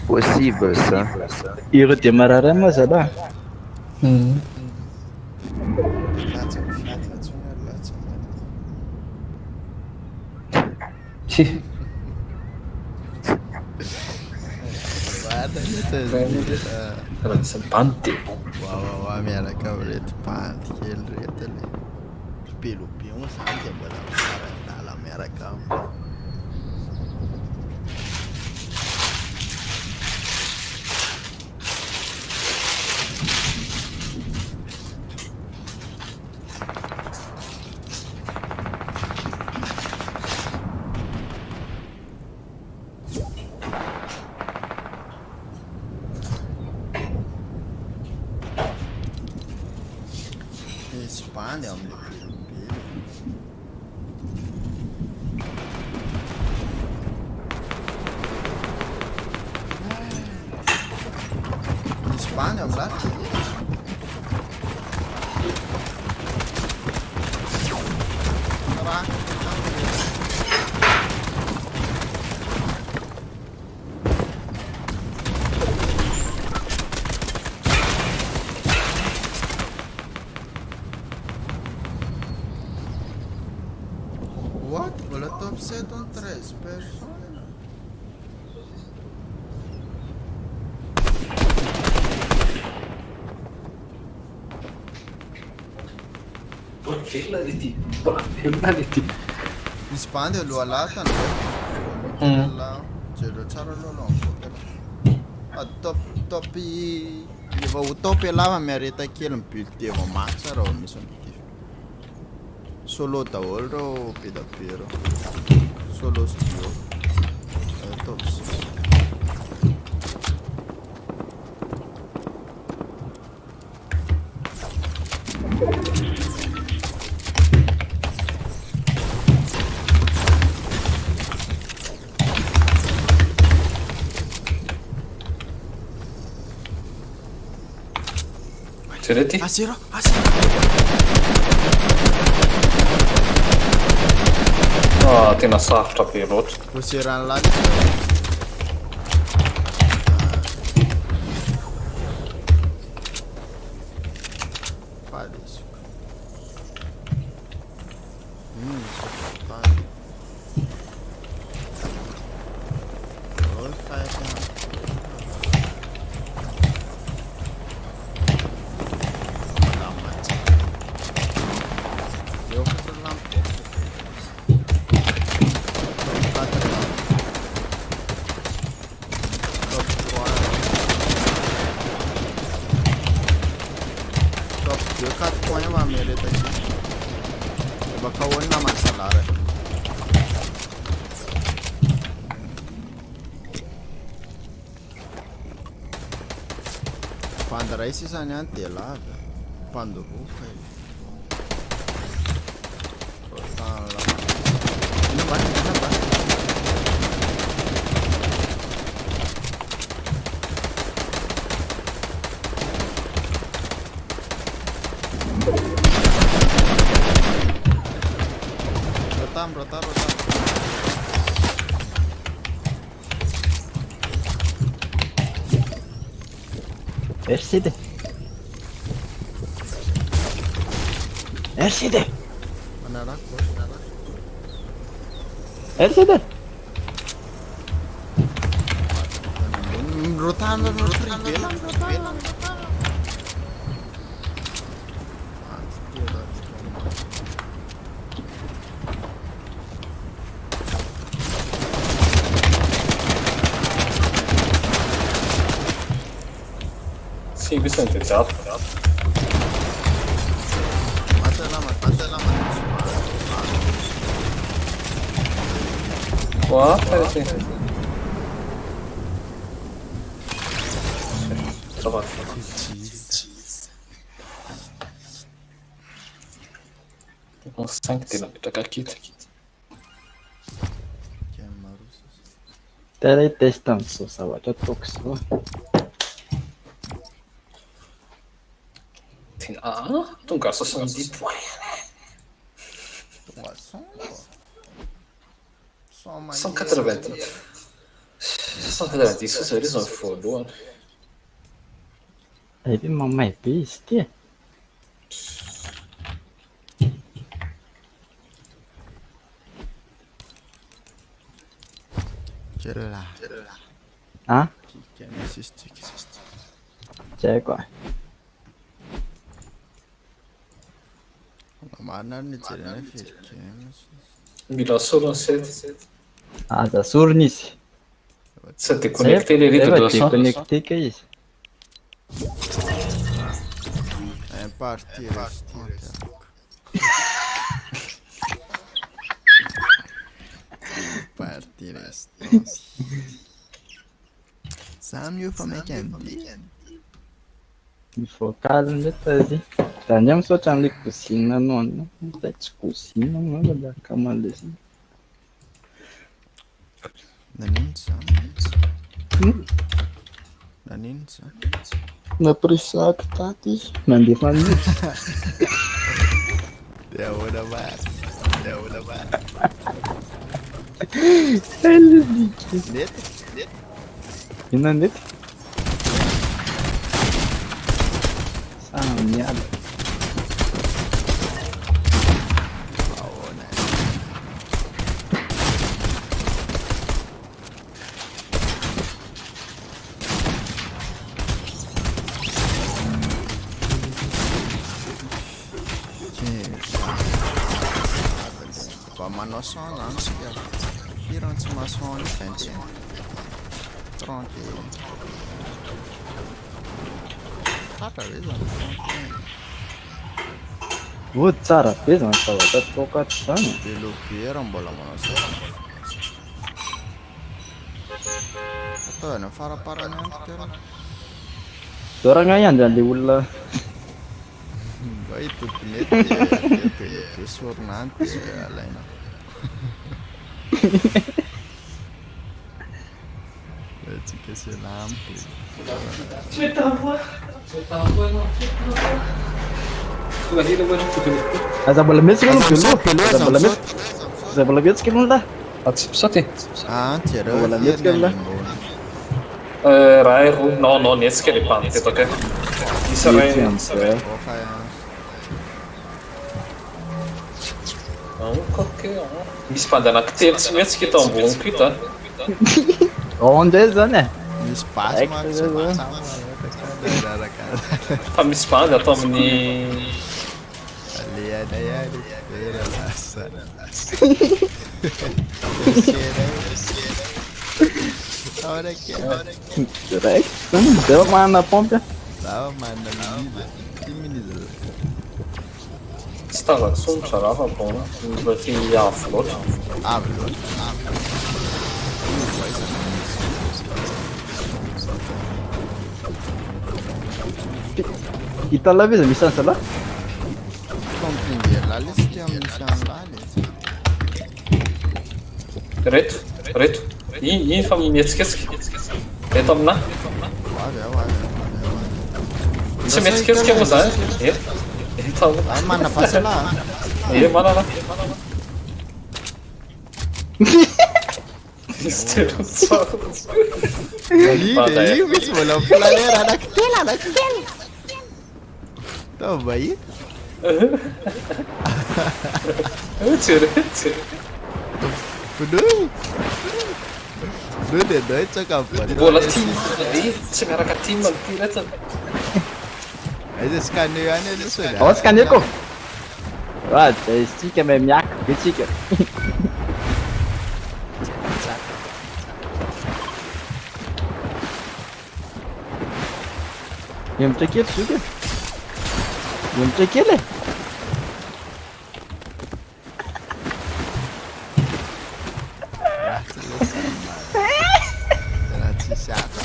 possible ça. Hiro dia marary moa zala. Latsa mifika tsona latsa. Tsi. Vada ito. Raha tsy bandy. Wa miaraka amin'reto panty kely reto le. Pelopion zany dia mbola miaraka miaraka aminy. Espalha o meu pelo. Espalha o lá. What? Wala top set on 3 personas. Penalty. Espalha lo alata no. Lá, jelo tsara lo lo. Top efa ho top lava miareta kely mibuild evo max raha misy amity. Solo daholo reo pedapero. Solo studio. Top 6. Tirati. Asiro. Tena sarotra be loatra. Poseran'ny laty. Padisco. mereta aqui. Baka wala naman sa laro. Pandaraisi sa niyan tela. Panduru kayo. Ano ba? Rotam. RCD. Manarak ko. RCD. Rotam. Sim, Vicente, teatro. Wah, parece. Coba. Com sangue tem na aqui. Tälleen testantsu sawa totuksua. Ton gars, ça sont 10 points. 190. 190, isso eles não foram. Ei mamma ei pisti. Cerela. Ah? Can assist. Ceko. Mana ni cerela fit. Bila solo 7. Ah, da Surnis. Ça t'est connecté les rythmes de son. Connecté que isso. É partir. Partir. Sam you for making. Mi focado metade. Andiamo só ali cucina, não tá de cucina, não vai dar cama desse. Naninsa. Na prisa que tá aqui. Mandi fani. Dia udah bar. Ele disse. Net. E não net. Merda. Noção lá, não sei o que. Viram de uma ação diferente. Pronto. Talvez Tsara pesa stava da tocazzano. Pelo que era bola mano. Atau nak para nanti. Orang ngayon dyan di wala. Baik tu pilih suara nanti lain. Jika saya lampu. Tu t'envoies non. Tu vas dire le Asa bola mesmo no pelo. Asa bola mesmo que não dá. Saute. Ah, tira. Bola mesmo que não dá. Rai, no, nesse que ele panta, ok? Isso é. Qualquer um. Mi spada na kteli tsy maintsy kita ambony kita. Onde é, né? Espaço, mas Fa misy spada atao amin'ny Direct. Deu uma na pompa. Tava mandando que menino. tsy tazako sonitra raha fa bona mba ty afo loatra. Avy loatra. Hitanao ve izy misy an'za lahy? Comprendre laly izy ty amin'ny laly. Reto. Iny fa mihetsiketsika. Reto aminahy. Avy. Tsy mihetsiketsika moa zany. Reto Ay manapasy lahy. manana. Izy telo tsara. Io misy mbola planera anankitelo. Tao bahita. Reto. Pedoi dia doi tsaka Mbola team. Tsy miaraka team ny ty reto. Aiza scanner any izy sao. Ao scaneko. Ah, isika mahay miaka be tsika. Miemitra kely suka. Miemitra kely e. Tena tsisy hafa.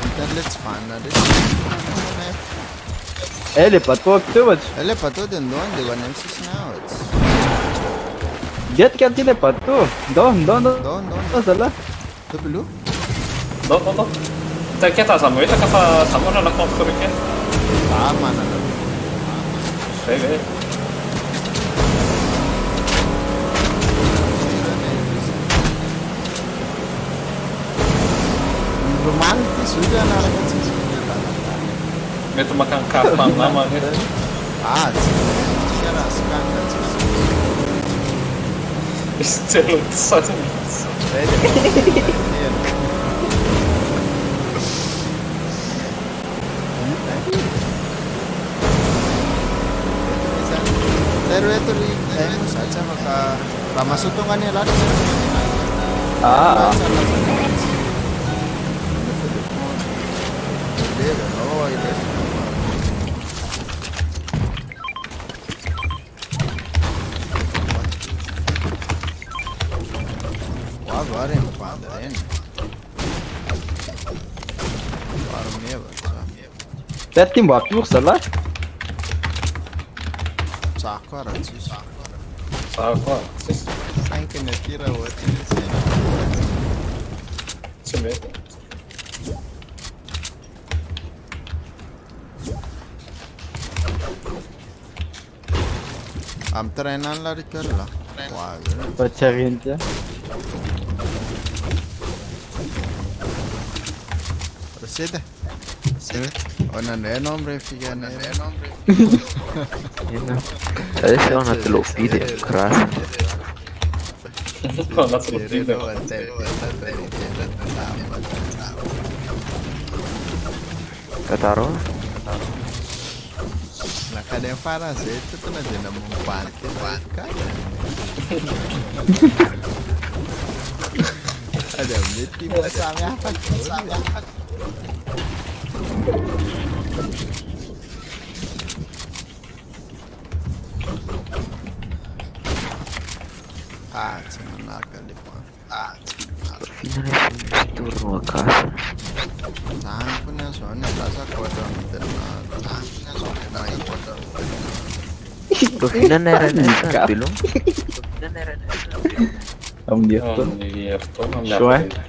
Internet tsy vanina Eh, le bateau ako teo ohatry. le bateau dia ndoany dia ho any amin'ny sisiny ao ohatsy. Getika ty le bateau. Ndao. Ndao. Zalahy. Topilo. Non. T'inquiète, ça me fait ça mange la contre le quai. Ah manana. Vai. Romano ty suga anaraka tsisy. Mety makan carte nama reto. Ah, tsika raha scanner tsisy. Izy telo tsara mihitsy. Pero ito rin, sacha maka pamasutungan niya lahat. Ah. Agora em quadra, Para o meu, Peut-être qu'il m'a pour ça là. Sakura, tio. Sakura. Sai que me tira o outro. Tsy mety. Am trainan la ricardo. Wow. Pas de rien tiens. Procede. Ona ne nombre figa ne nombre. Adesso è una telofide, crasa. Non la trofida. Kataro? Na cadê para azeite, tu não tem nada muito cara. Ada meti bersama apa? Ah, c'è una di qua. Fino adesso si torno a casa. Tanto ne so, ne casa quattro Rufina non era nel stabilo? On me dit Non mi diverto, non mi Cioè? apre.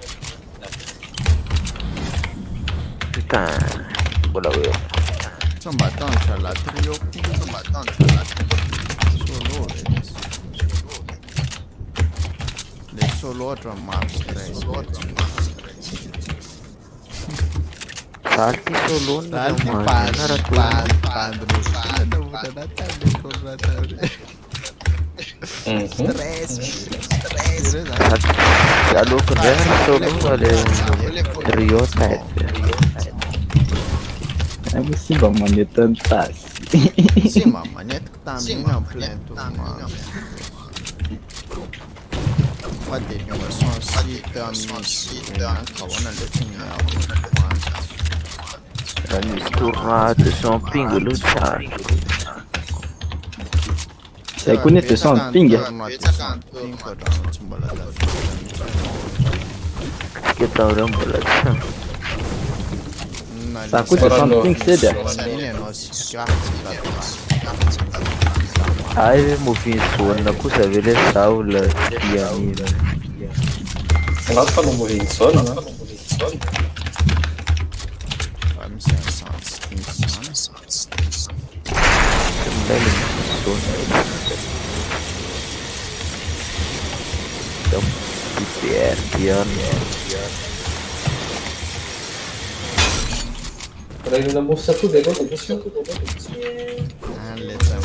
Putain, quella vera. Insomma, c'è la trio. Solo le solo tra maps 3. Salti solo Tanti padre. Stress. Allora con solo le trio tag. É possível, mano, é tantas. Sì, mamma, niente também não plento, mano. Guarda, eu sou assim, acabando de tinha. Ogni stornate sono pingolo ciao. Zay koa nefa 200 ping. Tsy mbola Tsika tamin'ireo mbola tsy. Za koa 200 ping sedy a. iny ianao sika Ay hoe movie jaune kosa ve le zaho la dianina. Angato fa namovin'ny zona na fa misy un sens Também le jaune. Então, IPR, diana. raha iny namofosa to dia aloha dia misy letra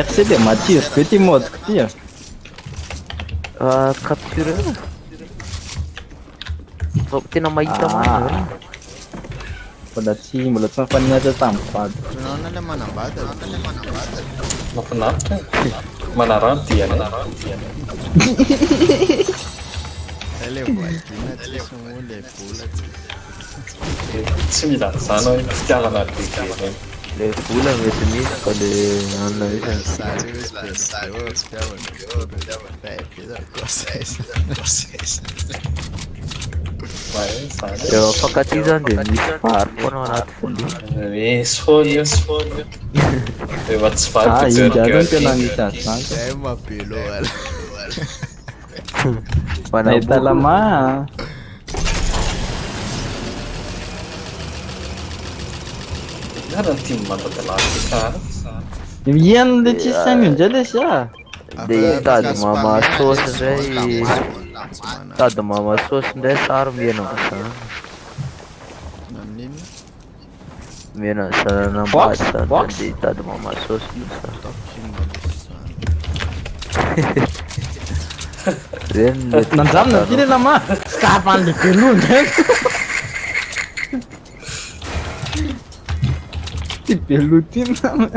RC dia matsiro be ty modiko ty a. Captureur. Tena mahita mana. Mbola tsy mifanihatra tamin'ny vady. Nanao le manambady mahafinaritra manarano diana le voadina tsisy moa le vola tsy mila zana hoe fitiavana lehibe reny Le vola mety misy fa le anona misy. Eo afaka ty zany dia misy vary foana ao anaty vilia. misy foana io efa tsy Ah, vaky iny jiaby ny tena misy azy zany. zay mabelo ala Nahita lama. Nada ny tiany mandadalaky tsara Mihaino le tsisy saigny indray le sia. Dia tady mama sauce indray. Tady mama sauce indray sary mihena mazana. naninona Mihena zanan'ambady zany dia tady mama sauce misy. Reny le Nanjamina ty le lama. Skavan'le belona. Ty belo ty nama.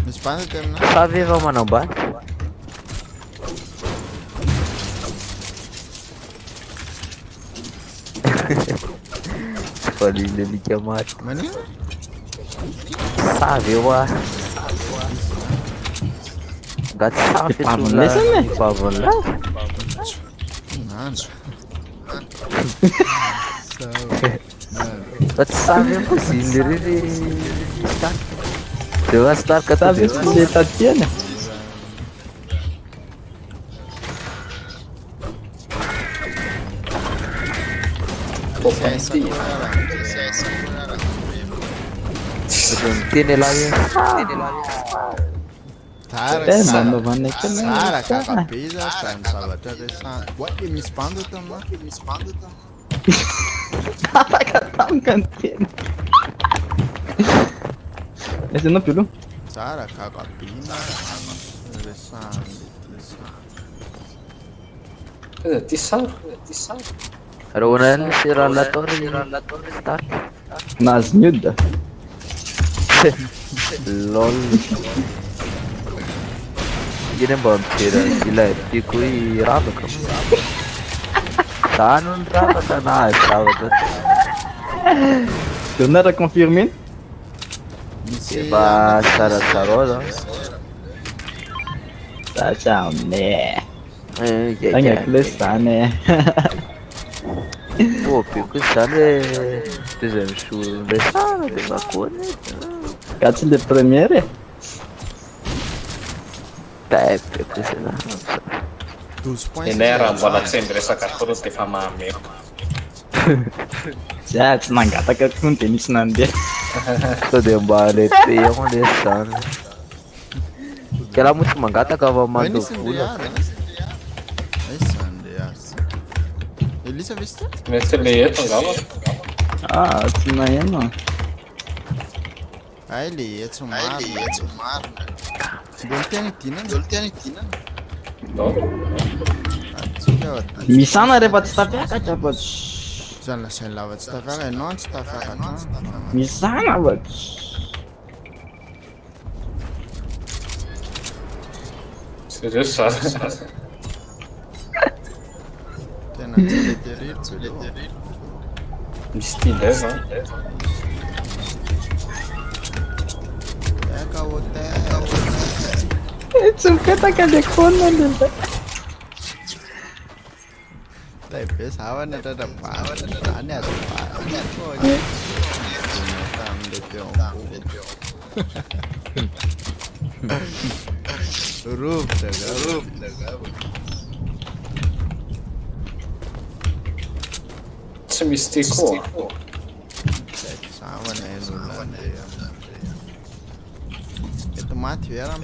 misy pandatra amina savy efa manambady. Tsy falile lika maty. manino Savy eo ah. Gaty savy Pavon'ilay zany e. pavon'ilay. nandro Gaty savy eo koa ziny rery. Deu va star că Sabe ta se Tatiana? tiene la vie. Mano vanno che Sara kakapeza samy zavatra resana oe misy pandatra amina Nakakatama kantena. Esse não pelo? Sara kakapina resana ty sara Ronel si relatori start. Nas nuda. Lol. Gini bom tira gila piku i raba kamu. Tanun raba tanah raba tu. Tu não era confirmé? Ba sara saroda. Tá, tchau, né? Ya Anh ya. nhạc lên sáng nè. Oh piku sana. Dizem şu besar de bakone. Cazzo le premiere? Dai piku sana. 12 points eny raha mbola tsy hain'ny resaka koa rô defa mahameko Já, tsy nangataka koa dia nisy nandeha. Tô de mbale pe ako de sana. Kailangan mo siya mangataka va mando vola. Ai Andreas Elisa viste mety le eto angamba Ah, tsy maheno. ai le etso marina dolo teny idinana no atsika Misana rehefa tsy tafiakatra fa zany lasainy lava tsy tafiaka ianao tsy tafiaka trano misana fa serieux sara tena tsy le terrible Misy T9 hein. Teka hotel. Tsy mipetaka le kona le Lehibe zavana rarabava zany azobany tamile teo ambony. Rovitra Tsy misy ty koa. zavana eny olona andeha. Eto maty vera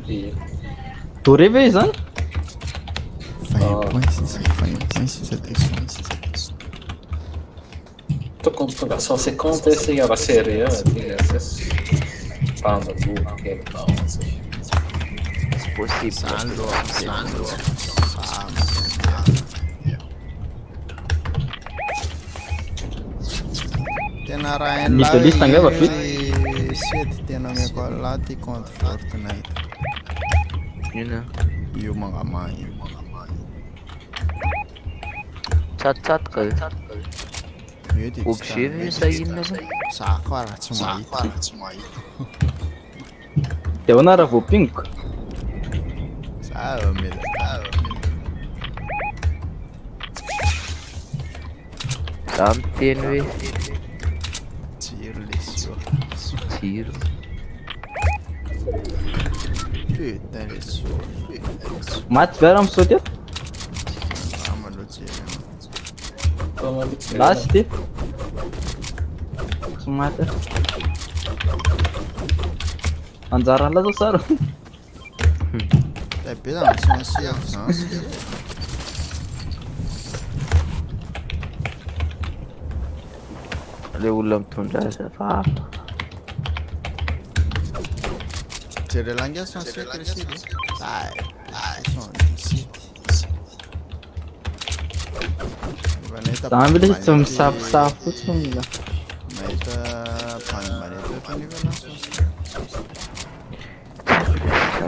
Ie. Doré ve zany? Tokony tonga 150 isika raha série panda boky kely Possible. Zany loha tena raha en Mutualiste angamba fi. sety tena meko alahy ty compte Fortnite Ina. io mangamany Chat ka. io ty Obligé ve sa inona va? zako raha tsy mahita De ahoana raha voapingoko? za mila Za miteny hoe jiro lesy io jiro. putain lesy io Maty vera misaoty eto? raha maloha jiro Lasy ty. Tsy maty. Anjara laza sara. lehibe zany sensiako zany Le olona mitondra aza fa jere langa sensiako resity son 17 Zany bile tsy misafosafo fotsiny mila. mahita banimanety efa nivela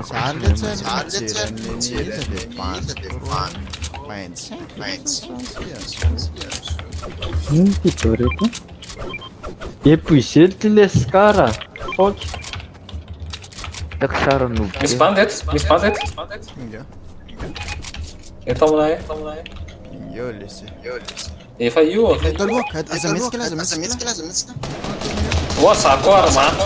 zany le tsy mijeren'iny izy le bandy 25 Ty Doré ty. Épuisé ty le skara. Fuck. Tako sara no misy bandy eto inga eto aminay io lesy efa io taloha aza metsika laza oa za koa armata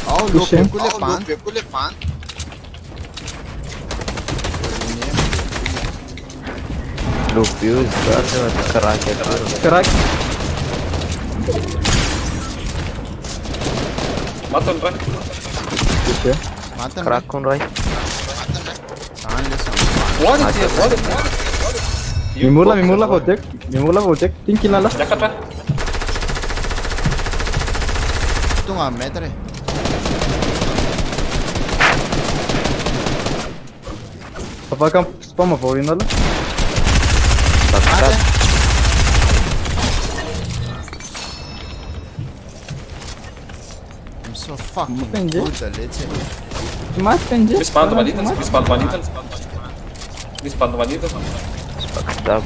ao Touché. lobe koa le bandy lovio zany crack aty. Crack. matony ray Touché. matany Crack on ray. zany le samy oany ty Mimola votek. Mimola votek. Tinkina la. miakatra tonga amin'ny maître Afaka spam avaorina la. Bakkat. I'm so fucking Entendi. good let's say Tsy maty penje. misy bandy manitana misy bandy manitana misy bandy manitana Backstab.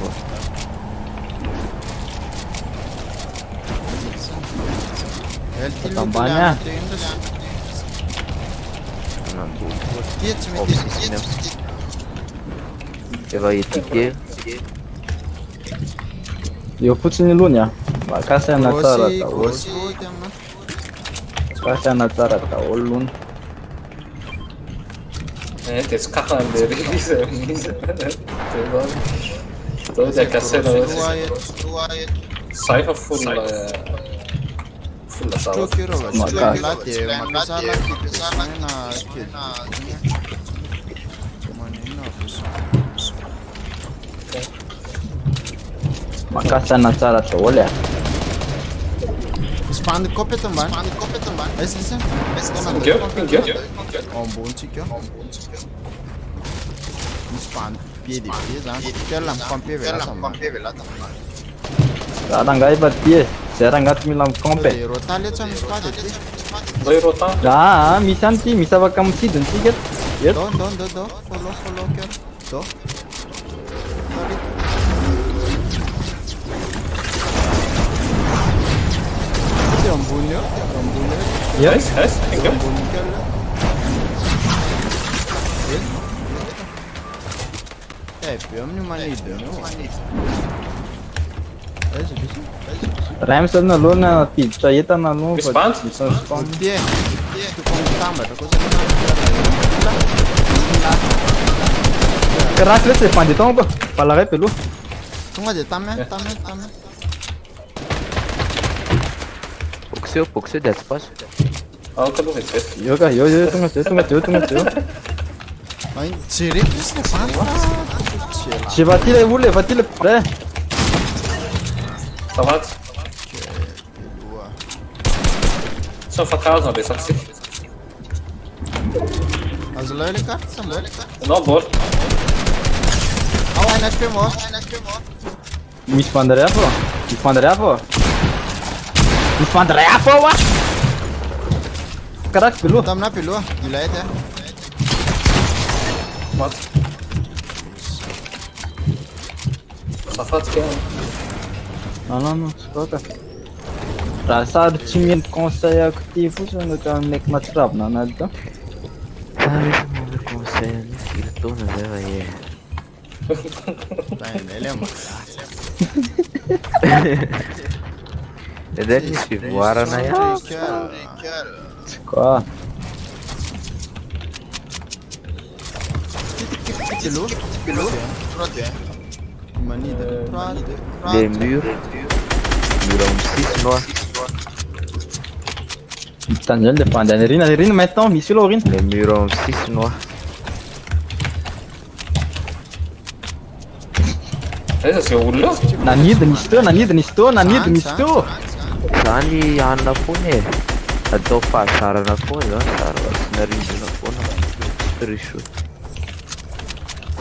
Tambany ah. Dia tsy mety Efa étiqué. Eo fotsiny aloha ny ah. Makasana tsara daholo. grosy ty amina Makasana tsara daholo lony. de tsy kafa le release zao dia kasena za efa full zao stroke io rova Maka. la dia mampiasa la kidosana na kely manina vosa Makasana tsara daholo ah. misy bandy kopy eto ambany aiza ingeo ao ambonitsika misy bandy be dia be zany kela mifampevy lasa ambany Raha rangahy efa ty e. Zay rangahy mila micampe. rotaly etsy misy pady aty Doi rotan. Misy any ty, misy afaka mitsidiny tsika. Eto. Do. Follow kely. Do. Eo ambony eo. Eo. Nice, thank you. Ambony kely. Be amin'ny manidina io. Aiza. Ray misalina aloha na piditra entana aloha. Misy bandy? Tie. Tokony mitambatra kosa Karaha reto zay bandy tao ba? Balaray be aloha. tonga de tamy. Pouco dia espaço. Alka aloha vetivety. Eo ka, eo, tonga teo. Ai, jereko izy le bandy. J'ai bâti les boules, va-t-il le prêt? Savaty. Tsy mifankahazo be satsika. Azo leo le carte, ça me Non, bola. Ah ouais, HP mort. Misy bandy hafa. Misy bandy hafa wa. Karaha be aloha. Tamina peloa, ilaety. Maty. Safaty kay. Non, c'est pas ça. Raha sary tsy mino conseillako ty fotsiny ka maiky mahatsiravina anazy ka. Meu conselho, filho, tô na zero aí. Ele é Deve se voar na Quoi? Pelo. Manida. Les murs, murão 6 noirs. Tanjal le bandy any rina maintenant misy aloha rina. Les murão 6 noirs. Aiza zay olona? Nanidina izy teo. Zany anona foana e. Atao fahazarana foana zany sara sy narizina foana. Riso.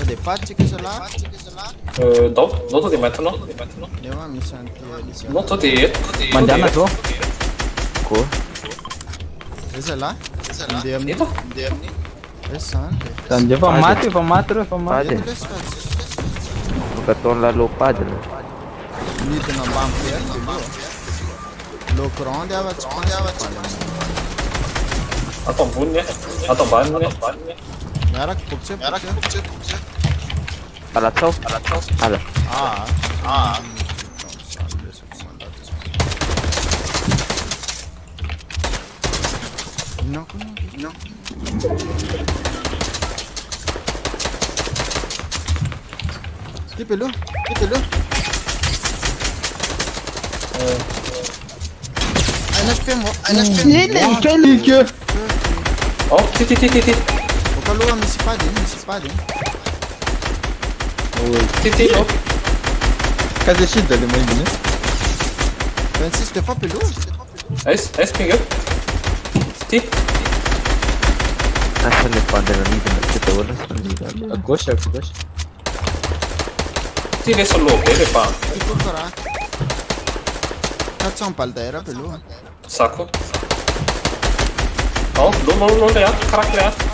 Des patchs que cela. Non, toi t'es maintenant. Devo mi senti. Non, toi t'es. Mandehana zao. Koa. Esa lá. Ndemni. Efa. Interessante. Tanjal efa maty reo, efa Pady. maty. Nunca ataony lalopady. Midina ambany perto aloha. Locronde avatsy Ato amboniny, ato ambaniny. miaraka bokotsy. Alatsao. Ala. Non. Tipelo. Kelike. Oh, ti. Okaloha misy pady. Ti, oh. Kaze shida le moimbiny. 26 de fois pelo. Aiza, pinga. Ti. Asa le pady na midina kita wala sa midina. À gauche. Ti reso aloha be rehefa Tutorà. 400 balles d'air pelo. sako. Oh, lo le ato, caraca le ato.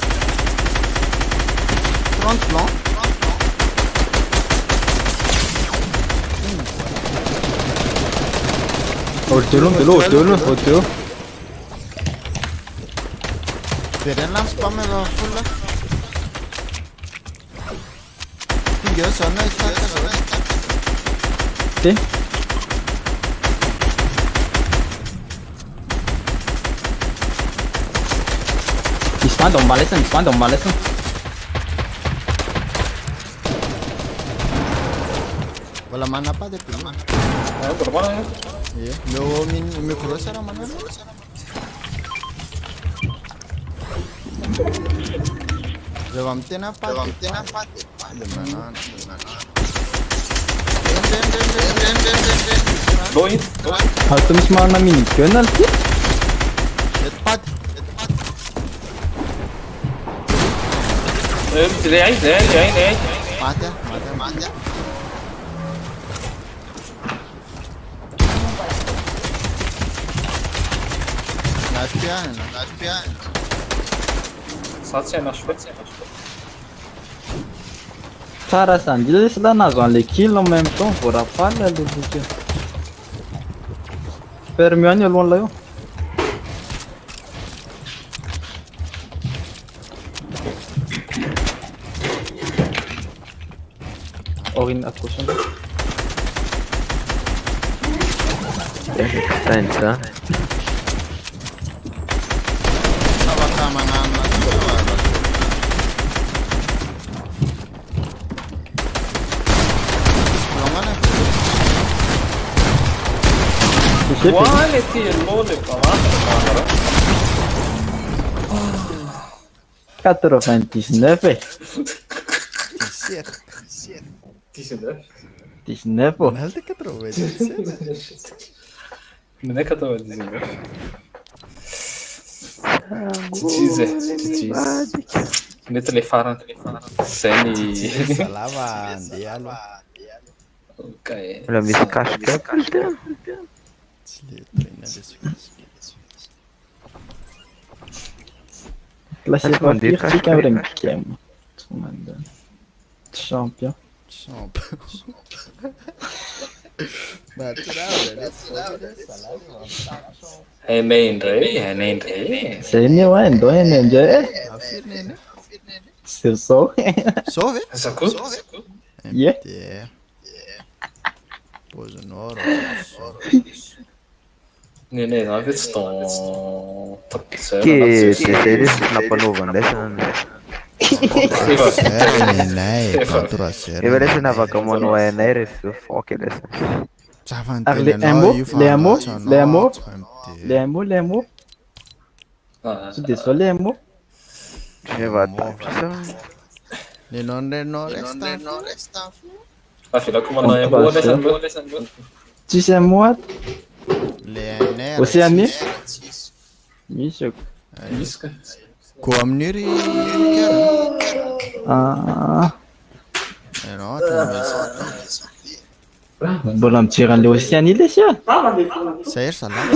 30 blanc. Olteo. Veren lam spam eva fulla. Tinggal sana istaka. Sì. Mi spanda un balessen. Wala mana pa de pelo. Normal, né? Meu cross era mana. Devam tena pa. Doi. Ato misy marina minigun ty. Pat. Leai. Mata. HP. Ça tsy haina soa. Tsara zany indrindra sy la nahazo an'le kill en même temps voarapaly le boka. Permis any aloha an'ilay eo. Aoriana attention. Tainsa. Afaka magnano Quale tiro le palavra, 99 e. 19. 19 oh. Nalta 97. Non è che dove 19. GG's. Mety le farany. Zay ny... Salava andeha aloha. Ok. Mbola misy casquette. Tsy le trena lesy. Classé Acho que par mandei tir, fica branquinho. Champion. Champ. Naturale, Enendrei. Zay ny eo ndo eny ndray. Firenena. Seu som. Sove? Zako? Yeah. MDR. Pozinoro. Nenê, não vê se estão... Que eles nampanaovana lesson. Nenay, 4-0. Io lesson navaka manao hainay rehefa foky lesson. Ary le MO. Tsy de zao le MO. Efa tapitra. Nenao resta. Afila como não é boa dessa. Tsisy MO ato. Le NR. Océanie. Misy ako. Isca. Go amin'ny ry Ah, Nenao misy. mbola mijery an'le Océanie le sia. Sahery salama.